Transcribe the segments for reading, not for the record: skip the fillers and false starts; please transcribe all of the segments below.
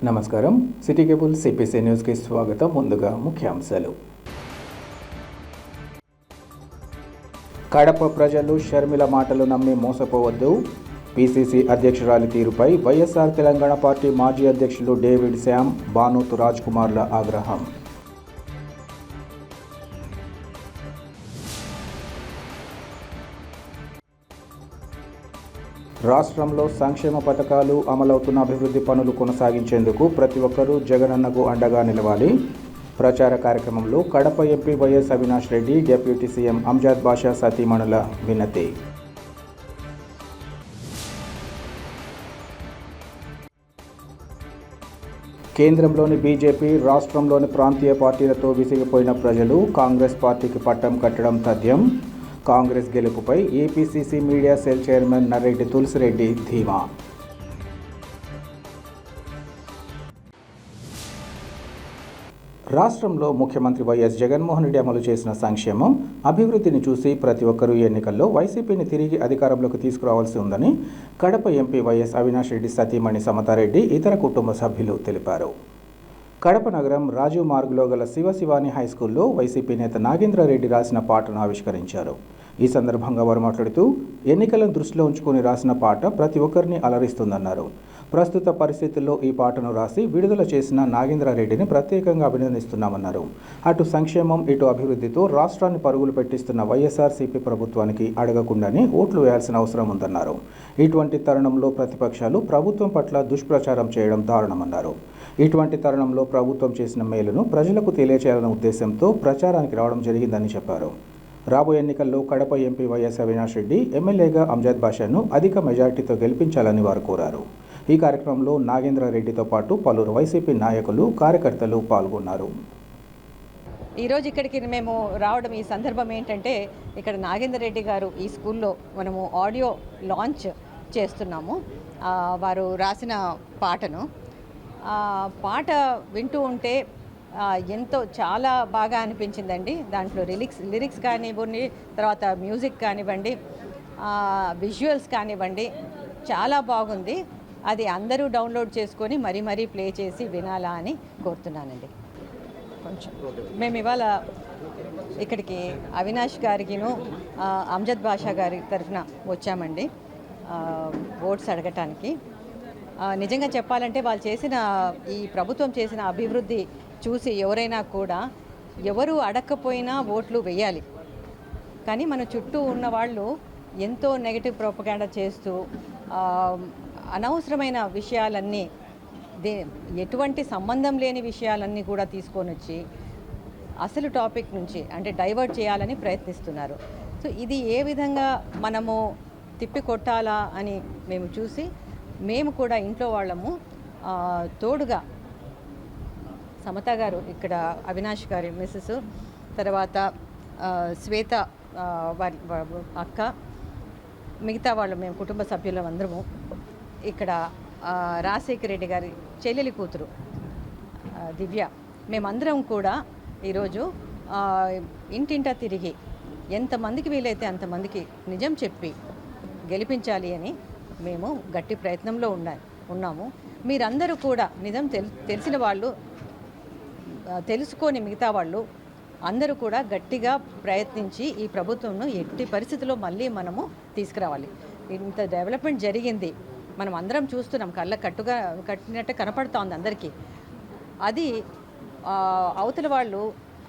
నమస్కారం. City cable CPC న్యూస్కి స్వాగతం. ముందుగా ముఖ్యాంశాలు. కడప ప్రజలు షర్మిల మాటలు నమ్మి మోసపోవద్దు. పిసిసి అధ్యక్షురాలి తీరుపై వైఎస్ఆర్ తెలంగాణ పార్టీ మాజీ అధ్యక్షులు డేవిడ్ శ్యామ్, బానోతు రాజ్ కుమార్ల ఆగ్రహం. రాష్ట్రంలో సంక్షేమ పథకాలు అమలవుతున్న అభివృద్ధి పనులు కొనసాగించేందుకు ప్రతి ఒక్కరూ జగనన్నకు అండగా నిలవాలి. ప్రచార కార్యక్రమంలో Kadapa MP YS Avinash Reddy, deputy CM Amjad Basha సతీమణుల వినతి. కేంద్రంలోని బీజేపీ, రాష్ట్రంలోని ప్రాంతీయ పార్టీలతో విసిగిపోయిన ప్రజలు కాంగ్రెస్ పార్టీకి పట్టం కట్టడం తథ్యం. కాంగ్రెస్ గెలుపుపై APCC media cell chairman Narreddy Tulasireddy ధీమా. రాష్ట్రంలో ముఖ్యమంత్రి వైఎస్ జగన్మోహన్ రెడ్డి అమలు చేసిన సంక్షేమం, అభివృద్ధిని చూసి ప్రతి ఒక్కరూ ఎన్నికల్లో వైసీపీని తిరిగి అధికారంలోకి తీసుకురావాల్సి ఉందని కడప ఎంపీ వైఎస్ అవినాష్ రెడ్డి సతీమణి సమతారెడ్డి ఇతర కుటుంబ సభ్యులు తెలిపారు. కడప నగరం రాజీవ్ మార్గ్లో గల శివశివాని హైస్కూల్లో వైసీపీ నేత నాగేంద్రారెడ్డి రాసిన పాటను ఆవిష్కరించారు. ఈ సందర్భంగా వారు మాట్లాడుతూ, ఎన్నికలను దృష్టిలో ఉంచుకొని రాసిన పాట ప్రతి ఒక్కరిని అలరిస్తుందన్నారు. ప్రస్తుత పరిస్థితుల్లో ఈ పాటను రాసి విడుదల చేసిన నాగేంద్రారెడ్డిని ప్రత్యేకంగా అభినందిస్తున్నామన్నారు. అటు సంక్షేమం, ఇటు అభివృద్ధితో రాష్ట్రాన్ని పరుగులు పెట్టిస్తున్న వైఎస్ఆర్సీపీ ప్రభుత్వానికి అడగకుండానే ఓట్లు వేయాల్సిన అవసరం ఉందన్నారు. ఇటువంటి తరుణంలో ప్రతిపక్షాలు ప్రభుత్వం పట్ల దుష్ప్రచారం చేయడం దారుణమన్నారు. ఇటువంటి తరుణంలో ప్రభుత్వం చేసిన మేలును ప్రజలకు తెలియచేయాలన్న ఉద్దేశంతో ప్రచారానికి రావడం జరిగిందని చెప్పారు. రాబోయే ఎన్నికల్లో కడప ఎంపీ వైఎస్ అవినాష్ రెడ్డి ఎమ్మెల్యేగా అంజద్ బాషాను అధిక మెజార్టీతో గెలిపించాలని వారు కోరారు. ఈ కార్యక్రమంలో నాగేంద్రారెడ్డితో పాటు పలువురు వైసీపీ నాయకులు, కార్యకర్తలు పాల్గొన్నారు. ఈరోజు ఇక్కడికి మేము రావడం ఈ సందర్భం ఏంటంటే, ఇక్కడ నాగేంద్రరెడ్డి గారు ఈ స్కూల్లో మనము ఆడియో లాంచ్ చేస్తున్నాము. వారు రాసిన పాటను పాట వింటూ ఉంటే ఎంతో చాలా బాగా అనిపించిందండి. దాంట్లో లిరిక్స్ కానివ్వండి, తర్వాత మ్యూజిక్ కానివ్వండి, విజువల్స్ కానివ్వండి, చాలా బాగుంది. అది అందరూ డౌన్లోడ్ చేసుకొని మరీ ప్లే చేసి వినాలా అని కోరుతున్నానండి. కొంచెం మేము ఇవాళ ఇక్కడికి అవినాష్ గారికిను అంజద్ బాషా గారి తరఫున వచ్చామండి ఓట్స్ అడగటానికి. నిజంగా చెప్పాలంటే వాళ్ళు చేసిన ఈ ప్రభుత్వం చేసిన అభివృద్ధి చూసి ఎవరైనా కూడా ఎవరు అడగకపోయినా ఓట్లు వేయాలి. కానీ మన చుట్టూ ఉన్న వాళ్ళు ఎంతో నెగటివ్ ప్రొపగాండా చేస్తూ అనవసరమైన విషయాలన్నీ, ఎటువంటి సంబంధం లేని విషయాలన్నీ కూడా తీసుకొని వచ్చి అసలు టాపిక్ నుంచి అంటే డైవర్ట్ చేయాలని ప్రయత్నిస్తున్నారు. సో ఇది ఏ విధంగా మనము తిప్పికొట్టాలా అని మేము చూసి, మేము కూడా ఇంట్లో వాళ్ళము తోడుగా సమత గారు, ఇక్కడ అవినాష్ గారి మిస్సెస్, తర్వాత శ్వేత వారి అక్క, మిగతా వాళ్ళు మేము కుటుంబ సభ్యులం అందరము, ఇక్కడ రాజశేఖర రెడ్డి గారి చెల్లెలి కూతురు దివ్య, మేమందరం కూడా ఈరోజు ఇంటింటా తిరిగి ఎంతమందికి వీలైతే అంతమందికి నిజం చెప్పి గెలిపించాలి అని మేము గట్టి ప్రయత్నంలో ఉన్నాము. మీరందరూ కూడా నిజం తెలిసిన వాళ్ళు, తెలుసుకొని మిగతా వాళ్ళు అందరూ కూడా గట్టిగా ప్రయత్నించి ఈ ప్రభుత్వంను ఎట్టి పరిస్థితుల్లో మళ్ళీ మనము తీసుకురావాలి. ఇంత డెవలప్మెంట్ జరిగింది, మనం అందరం చూస్తున్నాం, కళ్ళ కట్టినట్టే కనపడుతోంది అందరికీ. అది అవతల వాళ్ళు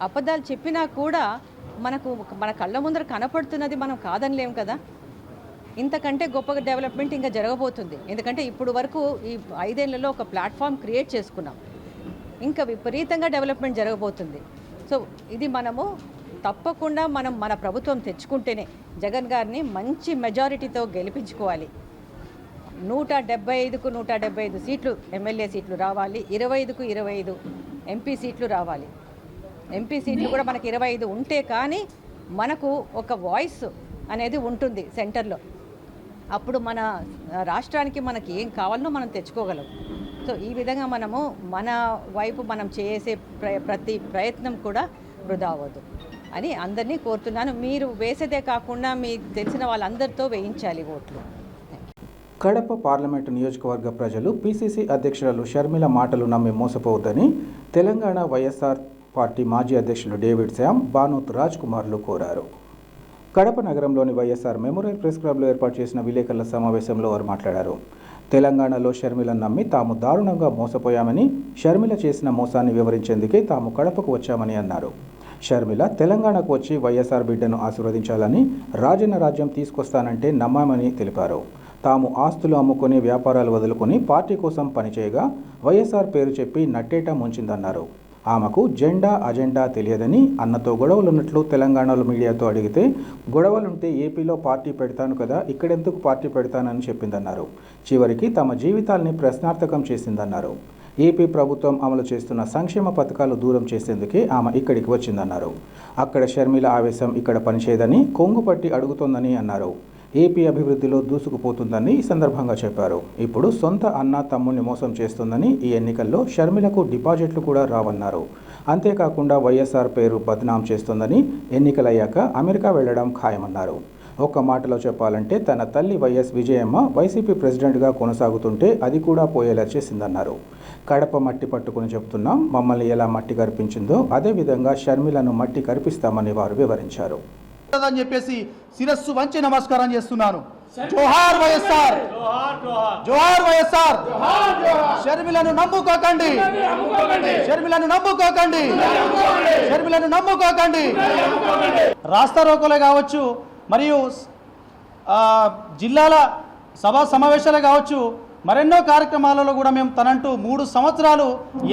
అబద్ధాలు చెప్పినా కూడా మన కళ్ళ ముందర కనపడుతున్నది మనం కాదనిలేం కదా. ఇంతకంటే గొప్ప డెవలప్మెంట్ ఇంకా జరగబోతుంది. ఎందుకంటే ఇప్పుడు వరకు ఈ 5 ఏళ్లలో ఒక ప్లాట్ఫామ్ క్రియేట్ చేసుకున్నాం, ఇంకా విపరీతంగా డెవలప్మెంట్ జరగబోతుంది. సో ఇది మనము తప్పకుండా మన ప్రభుత్వం తెచ్చుకుంటేనే జగన్ గారిని మంచి మెజారిటీతో గెలిపించుకోవాలి. 175కు 175 సీట్లు ఎమ్మెల్యే సీట్లు రావాలి, 25కు 25 ఎంపీ సీట్లు రావాలి. ఎంపీ సీట్లు కూడా మనకు 25 ఉంటే కానీ మనకు ఒక వాయిస్ అనేది ఉంటుంది సెంటర్లో. అప్పుడు మన రాష్ట్రానికి మనకి ఏం కావాలనో మనం తెచ్చుకోగలం. సో ఈ విధంగా మనము మన వైపు మనం చేసే ప్రతి ప్రయత్నం కూడా వృధా అవ్వదు అని అందరినీ కోరుతున్నాను. మీరు వేసేదే కాకుండా మీకు తెలిసిన వాళ్ళందరితో వేయించాలి ఓట్లు. కడప పార్లమెంటు నియోజకవర్గ ప్రజలు పీసీసీ అధ్యక్షురాలు షర్మిల మాటలు నమ్మి మోసపోవద్దని తెలంగాణ వైఎస్ఆర్ పార్టీ మాజీ అధ్యక్షులు డేవిడ్ శ్యామ్, బానోత్ రాజ్ కుమార్లు కోరారు. కడప నగరంలోని వైఎస్ఆర్ మెమోరియల్ ప్రెస్ క్లబ్లో ఏర్పాటు చేసిన విలేకరుల సమావేశంలో వారు మాట్లాడారు. తెలంగాణలో షర్మిలను నమ్మి తాము దారుణంగా మోసపోయామని, షర్మిల చేసిన మోసాన్ని వివరించేందుకే తాము కడపకు వచ్చామని అన్నారు. షర్మిల తెలంగాణకు వచ్చి వైఎస్ఆర్ బిడ్డను ఆశీర్వదించాలని, రాజన్న రాజ్యం తీసుకొస్తానంటే నమ్మామని తెలిపారు. తాము ఆస్తులు అమ్ముకొని వ్యాపారాలు వదులుకొని పార్టీ కోసం పనిచేయగా వైఎస్ఆర్ పేరు చెప్పి నట్టేటా ముంచిందన్నారు. ఆమెకు జెండా అజెండా తెలియదని, అన్నతో గొడవలున్నట్లు తెలంగాణలో మీడియాతో అడిగితే గొడవలుంటే ఏపీలో పార్టీ పెడతాను కదా, ఇక్కడెందుకు పార్టీ పెడతానని చెప్పిందన్నారు. చివరికి తమ జీవితాల్ని ప్రశ్నార్థకం చేసిందన్నారు. ఏపీ ప్రభుత్వం అమలు చేస్తున్న సంక్షేమ పథకాలు దూరం చేసేందుకే ఆమె ఇక్కడికి వచ్చిందన్నారు. అక్కడ షర్మిల ఆవేశం ఇక్కడ పనిచేయదని, కొంగుపట్టి అడుగుతోందని అన్నారు. ఏపీ అభివృద్ధిలో దూసుకుపోతుందని ఈ సందర్భంగా చెప్పారు. ఇప్పుడు సొంత అన్న తమ్ముని మోసం చేస్తుందని, ఈ ఎన్నికల్లో షర్మిలకు డిపాజిట్లు కూడా రావన్నారు. అంతేకాకుండా వైఎస్ఆర్ పేరు బద్నాం చేస్తుందని, ఎన్నికలయ్యాక అమెరికా వెళ్లడం ఖాయమన్నారు. ఒక్క మాటలో చెప్పాలంటే తన తల్లి వైఎస్ విజయమ్మ వైసీపీ ప్రెసిడెంట్గా కొనసాగుతుంటే అది కూడా పోయేలా చేసిందన్నారు. కడప మట్టి పట్టుకుని చెప్తున్నాం, మమ్మల్ని ఎలా మట్టి కరిపించిందో అదేవిధంగా షర్మిలను మట్టి కరిపిస్తామని వారు వివరించారు. అని చెప్పేసి శిరస్సు వంచి నమస్కారం చేస్తున్నాను. జోహార్ వైఎస్ఆర్, జోహార్ వైఎస్ఆర్. షర్మిలను నమ్ముకోకండి, షర్మిలను నమ్ముకోకండి, షర్మిలను నమ్ముకోకండి. రాస్తా రోకోలే కావచ్చు, మరియు జిల్లాల సభా సమావేశాలే కావచ్చు, మరెన్నో కార్యక్రమాలలో కూడా మేము తనంటూ 3 సంవత్సరాలు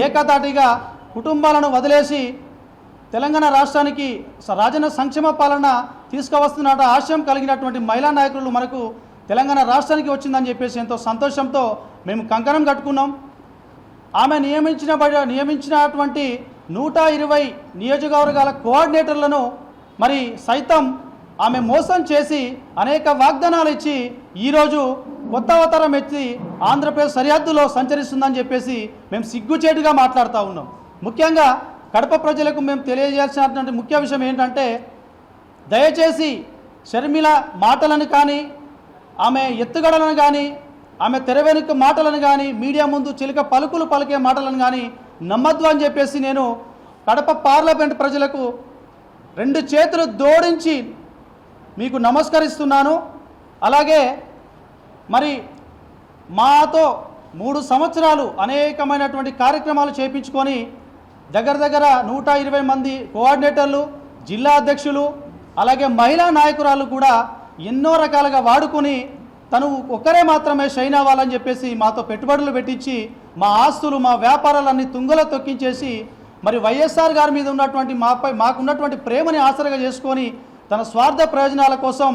ఏకతాటిగా కుటుంబాలను వదిలేసి తెలంగాణ రాష్ట్రానికి రాజన్న సంక్షేమ పాలన తీసుకువస్తున్న ఆశయం కలిగినటువంటి మహిళా నాయకులు మనకు తెలంగాణ రాష్ట్రానికి వచ్చిందని చెప్పేసి ఎంతో సంతోషంతో మేము కంకణం కట్టుకున్నాం. ఆమె నియమించినటువంటి 120 నియోజకవర్గాల కోఆర్డినేటర్లను మరి సైతం ఆమె మోసం చేసి అనేక వాగ్దానాలు ఇచ్చి ఈరోజు కొత్త అవతారం ఎత్తి ఆంధ్రప్రదేశ్ సరిహద్దులో సంచరిస్తుందని చెప్పేసి మేము సిగ్గుచేటుగా మాట్లాడుతూ ఉన్నాం. ముఖ్యంగా కడప ప్రజలకు మేము తెలియజేయాల్సినటువంటి ముఖ్య విషయం ఏంటంటే, దయచేసి షర్మిల మాటలను కానీ, ఆమె ఎత్తుగడలను కానీ, ఆమె తెర వెనుక మాటలను కానీ, మీడియా ముందు చిలుక పలుకులు పలికే మాటలను కానీ నమ్మద్దు అని చెప్పేసి నేను కడప పార్లమెంట్ ప్రజలకు 2 చేతులు జోడించి మీకు నమస్కరిస్తున్నాను. అలాగే మరి మాతో 3 సంవత్సరాలు అనేకమైనటువంటి కార్యక్రమాలు చేయించుకొని దగ్గర 120 మంది కోఆర్డినేటర్లు, జిల్లా అధ్యక్షులు, అలాగే మహిళా నాయకురాలు కూడా ఎన్నో రకాలుగా వాడుకొని తను ఒక్కరే మాత్రమే షైన్ అవ్వాలని చెప్పేసి మాతో పెట్టుబడులు పెట్టించి మా ఆస్తులు, మా వ్యాపారాలన్నీ తుంగలో తొక్కించేసి మరి వైఎస్ఆర్ గారి మీద ఉన్నటువంటి మాకున్నటువంటి ప్రేమని ఆసరగా చేసుకొని తన స్వార్థ ప్రయోజనాల కోసం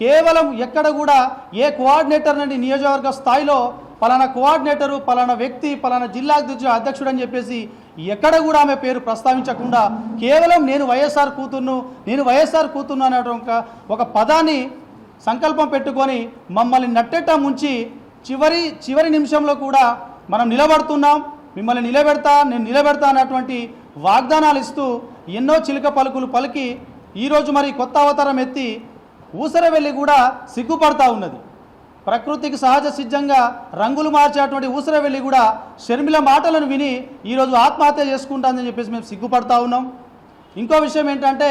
కేవలం ఎక్కడ కూడా ఏ కోఆర్డినేటర్ నుండి నియోజకవర్గ స్థాయిలో పలానా కోఆర్డినేటరు, పలానా వ్యక్తి, పలానా జిల్లా అధ్యక్షుడు అని చెప్పేసి ఎక్కడ కూడా ఆమె పేరు ప్రస్తావించకుండా కేవలం నేను వైఎస్ఆర్ కూతుర్ను అనేటువంటి ఒక పదాన్ని సంకల్పం పెట్టుకొని మమ్మల్ని నట్టెట్ట ముంచి చివరి నిమిషంలో కూడా మనం నిలబడుతున్నాం, మిమ్మల్ని నేను నిలబెడతా అన్నటువంటి వాగ్దానాలు ఇస్తూ ఎన్నో చిలుక పలుకులు పలికి ఈరోజు మరి కొత్త అవతారం ఎత్తి ఊసరవెల్లి కూడా సిగ్గుపడతా ఉన్నది. ప్రకృతికి సహజ సిద్ధంగా రంగులు మార్చేటువంటి ఊసరవెల్లి కూడా షర్మిల మాటలను విని ఈరోజు ఆత్మహత్య చేసుకుంటుందని చెప్పేసి మేము సిగ్గుపడతా ఉన్నాం. ఇంకో విషయం ఏంటంటే,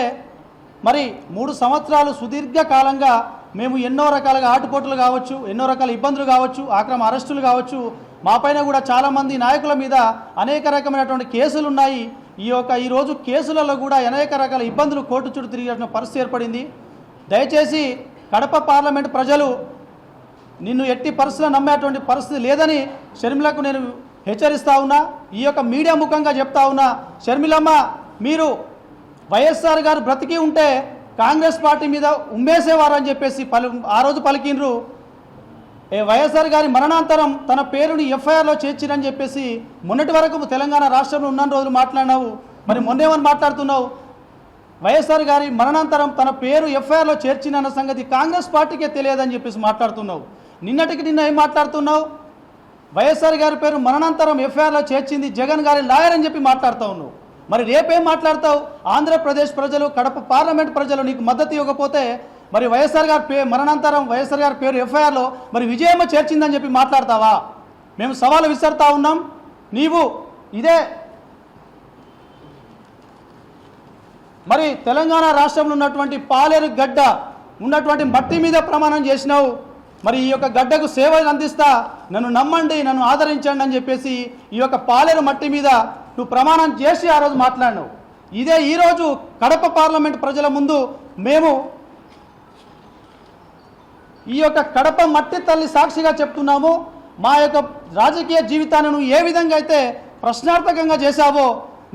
మరి 3 సంవత్సరాలు సుదీర్ఘకాలంగా మేము ఎన్నో రకాలుగా ఆటుపోటులు కావచ్చు, ఎన్నో రకాల ఇబ్బందులు కావచ్చు, అక్రమ అరెస్టులు కావచ్చు, మా పైన కూడా చాలామంది నాయకుల మీద అనేక రకమైనటువంటి కేసులు ఉన్నాయి. ఈరోజు కేసులలో కూడా అనేక రకాల ఇబ్బందులు కోర్టు చుట్టూ తిరిగిన పరిస్థితి ఏర్పడింది. దయచేసి కడప పార్లమెంట్ ప్రజలు నిన్ను ఎట్టి పరిస్థితుల్లో నమ్మేటువంటి పరిస్థితి లేదని షర్మిలకు నేను హెచ్చరిస్తా ఉన్నా. ఈ యొక్క మీడియా ముఖంగా చెప్తా ఉన్నా, షర్మిలమ్మ మీరు వైఎస్ఆర్ గారు బ్రతికి ఉంటే కాంగ్రెస్ పార్టీ మీద ఉమ్మేసేవారని చెప్పేసి ఆ రోజు పలికిండ్రు. వైఎస్ఆర్ గారి మరణాంతరం తన పేరుని ఎఫ్ఐఆర్లో చేర్చిరని చెప్పేసి మొన్నటి వరకు తెలంగాణ రాష్ట్రంలో ఉన్న రోజులు మాట్లాడినావు. మరి మొన్నేమని మాట్లాడుతున్నావు? వైఎస్ఆర్ గారి మరణాంతరం తన పేరు ఎఫ్ఐఆర్లో చేర్చినన్న సంగతి కాంగ్రెస్ పార్టీకే తెలియదని చెప్పేసి మాట్లాడుతున్నావు. నిన్న ఏం మాట్లాడుతున్నావు? వైఎస్ఆర్ గారి పేరు మరణాంతరం ఎఫ్ఐఆర్లో చేర్చింది జగన్ గారి లాయర్ అని చెప్పి మాట్లాడుతూ ఉన్నావు. మరి రేపేం మాట్లాడతావు? ఆంధ్రప్రదేశ్ ప్రజలు, కడప పార్లమెంట్ ప్రజలు నీకు మద్దతు ఇవ్వకపోతే మరి వైఎస్ఆర్ గారి మరణాంతరం వైఎస్ఆర్ గారి పేరు ఎఫ్ఐఆర్లో మరి విజయమ్మ చేర్చిందని చెప్పి మాట్లాడతావా? మేము సవాలు విసురుతా ఉన్నాం. నీవు ఇదే మరి తెలంగాణ రాష్ట్రంలో ఉన్నటువంటి పాలేరు గడ్డ ఉన్నటువంటి మట్టి మీద ప్రమాణం చేసినావు. మరి ఈ యొక్క గడ్డకు సేవలు అందిస్తా, నన్ను నమ్మండి, నన్ను ఆదరించండి అని చెప్పేసి ఈ యొక్క పాలేరు మట్టి మీద నువ్వు ప్రమాణం చేసి ఆ రోజు మాట్లాడినావు. ఇదే ఈరోజు కడప పార్లమెంట్ ప్రజల ముందు మేము ఈ యొక్క కడప మట్టి తల్లి సాక్షిగా చెప్తున్నాము. మా యొక్క రాజకీయ జీవితాన్ని నువ్వు ఏ విధంగా అయితే ప్రశ్నార్థకంగా చేశావో,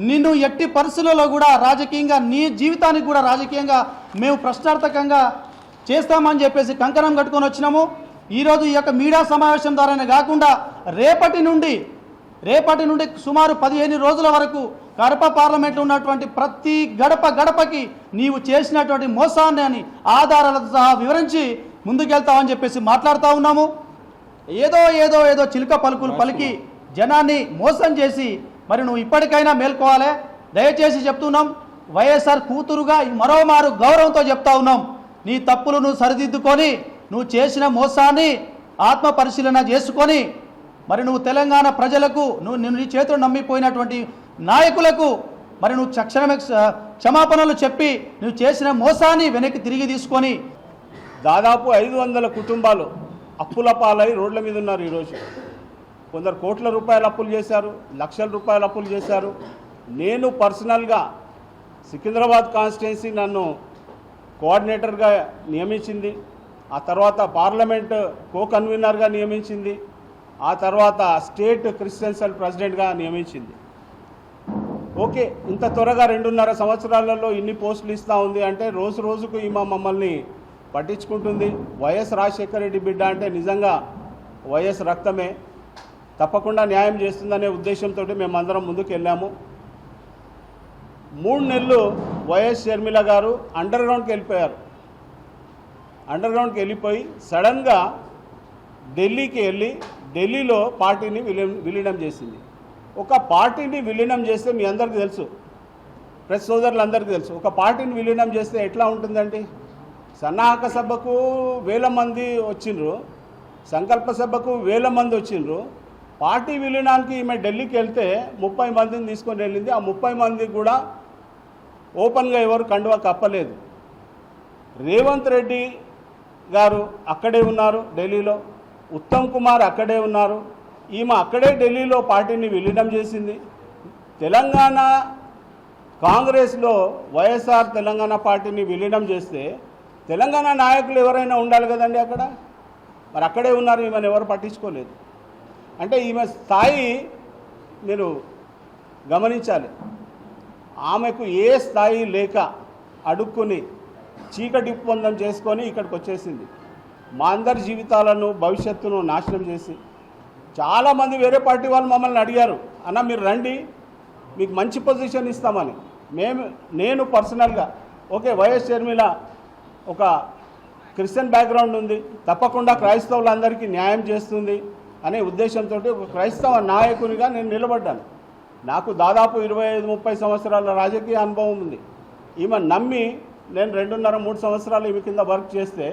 నిన్ను ఎట్టి పరిస్థితుల్లో కూడా రాజకీయంగా నీ జీవితానికి కూడా రాజకీయంగా మేము ప్రశ్నార్థకంగా చేస్తామని చెప్పేసి కంకణం కట్టుకొని వచ్చినాము. ఈరోజు ఈ యొక్క మీడియా సమావేశం ద్వారానే కాకుండా రేపటి నుండి సుమారు 15 రోజుల వరకు కడప పార్లమెంట్లో ఉన్నటువంటి ప్రతి గడపకి నీవు చేసినటువంటి మోసాన్ని అని ఆధారాలతో సహా వివరించి ముందుకెళ్తామని చెప్పేసి మాట్లాడుతూ ఉన్నాము. ఏదో చిలుక పలుకులు పలికి జనాన్ని మోసం చేసి మరి నువ్వు ఇప్పటికైనా మేల్కోవాలి. దయచేసి చెప్తున్నాం, వైఎస్ఆర్ కూతురుగా మరోమారు గౌరవంతో చెప్తా ఉన్నాం. నీ తప్పులు నువ్వు సరిదిద్దుకొని నువ్వు చేసిన మోసాన్ని ఆత్మ పరిశీలన చేసుకొని మరి నువ్వు తెలంగాణ ప్రజలకు నీ చేతులు నమ్మిపోయినటువంటి నాయకులకు మరి నువ్వు తక్షణమే క్షమాపణలు చెప్పి నువ్వు చేసిన మోసాన్ని వెనక్కి తిరిగి తీసుకొని. దాదాపు 500 కుటుంబాలు అప్పుల పాలై రోడ్ల మీద ఉన్నారు. ఈరోజు కొందరు కోట్ల రూపాయల అప్పులు చేశారు, లక్షల రూపాయల అప్పులు చేశారు. నేను పర్సనల్గా సికింద్రాబాద్ కాన్స్టిట్యున్సీ నన్ను కోఆర్డినేటర్గా నియమించింది. ఆ తర్వాత పార్లమెంట్ కో కన్వీనర్గా నియమించింది. ఆ తర్వాత స్టేట్ క్రిస్టియన్ సెల్ ప్రెసిడెంట్గా నియమించింది. ఓకే, ఇంత త్వరగా 2.5 సంవత్సరాలలో ఇన్ని పోస్టులు ఇస్తూ ఉంది అంటే రోజుకు ఈమె మమ్మల్ని పట్టించుకుంటుంది. వైఎస్ రాజశేఖర రెడ్డి బిడ్డ అంటే నిజంగా వైఎస్ రక్తమే, తప్పకుండా న్యాయం చేస్తుందనే ఉద్దేశంతో మేమందరం ముందుకు వెళ్ళాము. 3 నెలలు వైఎస్ షర్మిల గారు అండర్ గ్రౌండ్కి వెళ్ళిపోయారు. అండర్ గ్రౌండ్కి వెళ్ళిపోయి సడన్గా ఢిల్లీకి వెళ్ళి ఢిల్లీలో పార్టీని విలీనం చేసింది. ఒక పార్టీని విలీనం చేస్తే మీ అందరికీ తెలుసు, ప్రెస్ సోదరులందరికీ తెలుసు, ఒక పార్టీని విలీనం చేస్తే ఎట్లా ఉంటుందండి. సన్నాహక సభకు 1000 మంది వచ్చిండ్రు, సంకల్ప సభకు 1000 మంది వచ్చిండ్రు. పార్టీ విలీనానికి ఈమె ఢిల్లీకి వెళ్తే 30 మందిని తీసుకొని వెళ్ళింది. ఆ 30 మందికి కూడా ఓపెన్గా ఎవరు కండువా కప్పలేదు. రేవంత్ రెడ్డి గారు అక్కడే ఉన్నారు ఢిల్లీలో, ఉత్తమ్ కుమార్ అక్కడే ఉన్నారు. ఈమె అక్కడే ఢిల్లీలో పార్టీని విలీనం చేసింది. తెలంగాణ కాంగ్రెస్లో వైఎస్ఆర్ తెలంగాణ పార్టీని విలీనం చేస్తే తెలంగాణ నాయకులు ఎవరైనా ఉండాలి కదండి అక్కడ. మరి అక్కడే ఉన్నారు, ఈమెను ఎవరు పట్టించుకోలేదు. అంటే ఈమె స్థాయి మీరు గమనించాలి. ఆమెకు ఏ స్థాయి లేక అడుక్కుని చీకటి ఒప్పందం చేసుకొని ఇక్కడికి వచ్చేసింది. మా అందరి జీవితాలను భవిష్యత్తును నాశనం చేసి. చాలామంది వేరే పార్టీ వాళ్ళు మమ్మల్ని అడిగారు, అన్న మీరు రండి మీకు మంచి పొజిషన్ ఇస్తామని. నేను పర్సనల్గా ఓకే, వైఎస్ షర్మిల ఒక క్రిస్టియన్ బ్యాక్గ్రౌండ్ ఉంది, తప్పకుండా క్రైస్తవులందరికీ న్యాయం చేస్తుంది అనే ఉద్దేశంతో ఒక క్రైస్తవ నాయకునిగా నేను నిలబడ్డాను. నాకు దాదాపు 25-30 సంవత్సరాల రాజకీయ అనుభవం ఉంది. ఈమె నమ్మి నేను 2.5-3 సంవత్సరాలు ఈమె కింద వర్క్ చేస్తే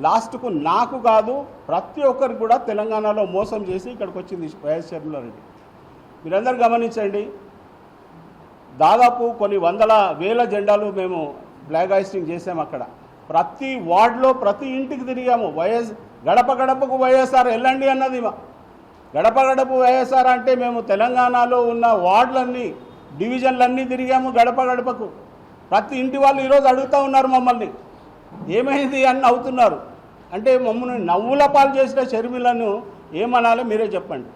లాస్ట్కు నాకు కాదు ప్రతి ఒక్కరికి కూడా తెలంగాణలో మోసం చేసి ఇక్కడికి వచ్చింది వైఎస్ షర్మిల రెడ్డి. మీరందరూ గమనించండి, దాదాపు కొన్ని వేల జెండాలు మేము ఫ్లాగ్ హాయిస్టింగ్ చేసాము అక్కడ. ప్రతి వార్డులో ప్రతి ఇంటికి తిరిగాము. గడప గడపకు వైఎస్ఆర్ వెళ్ళండి అన్నది. గడప గడప వైఎస్ఆర్ అంటే మేము తెలంగాణలో ఉన్న వార్డులన్నీ డివిజన్లన్నీ తిరిగాము గడప గడపకు. ప్రతి ఇంటి వాళ్ళు ఈరోజు అడుగుతూ ఉన్నారు మమ్మల్ని, ఏమైంది అని నవ్వుతున్నారు. అంటే మమ్మల్ని నవ్వుల పాలు చేసిన షర్మిలను ఏమనాలో మీరే చెప్పండి.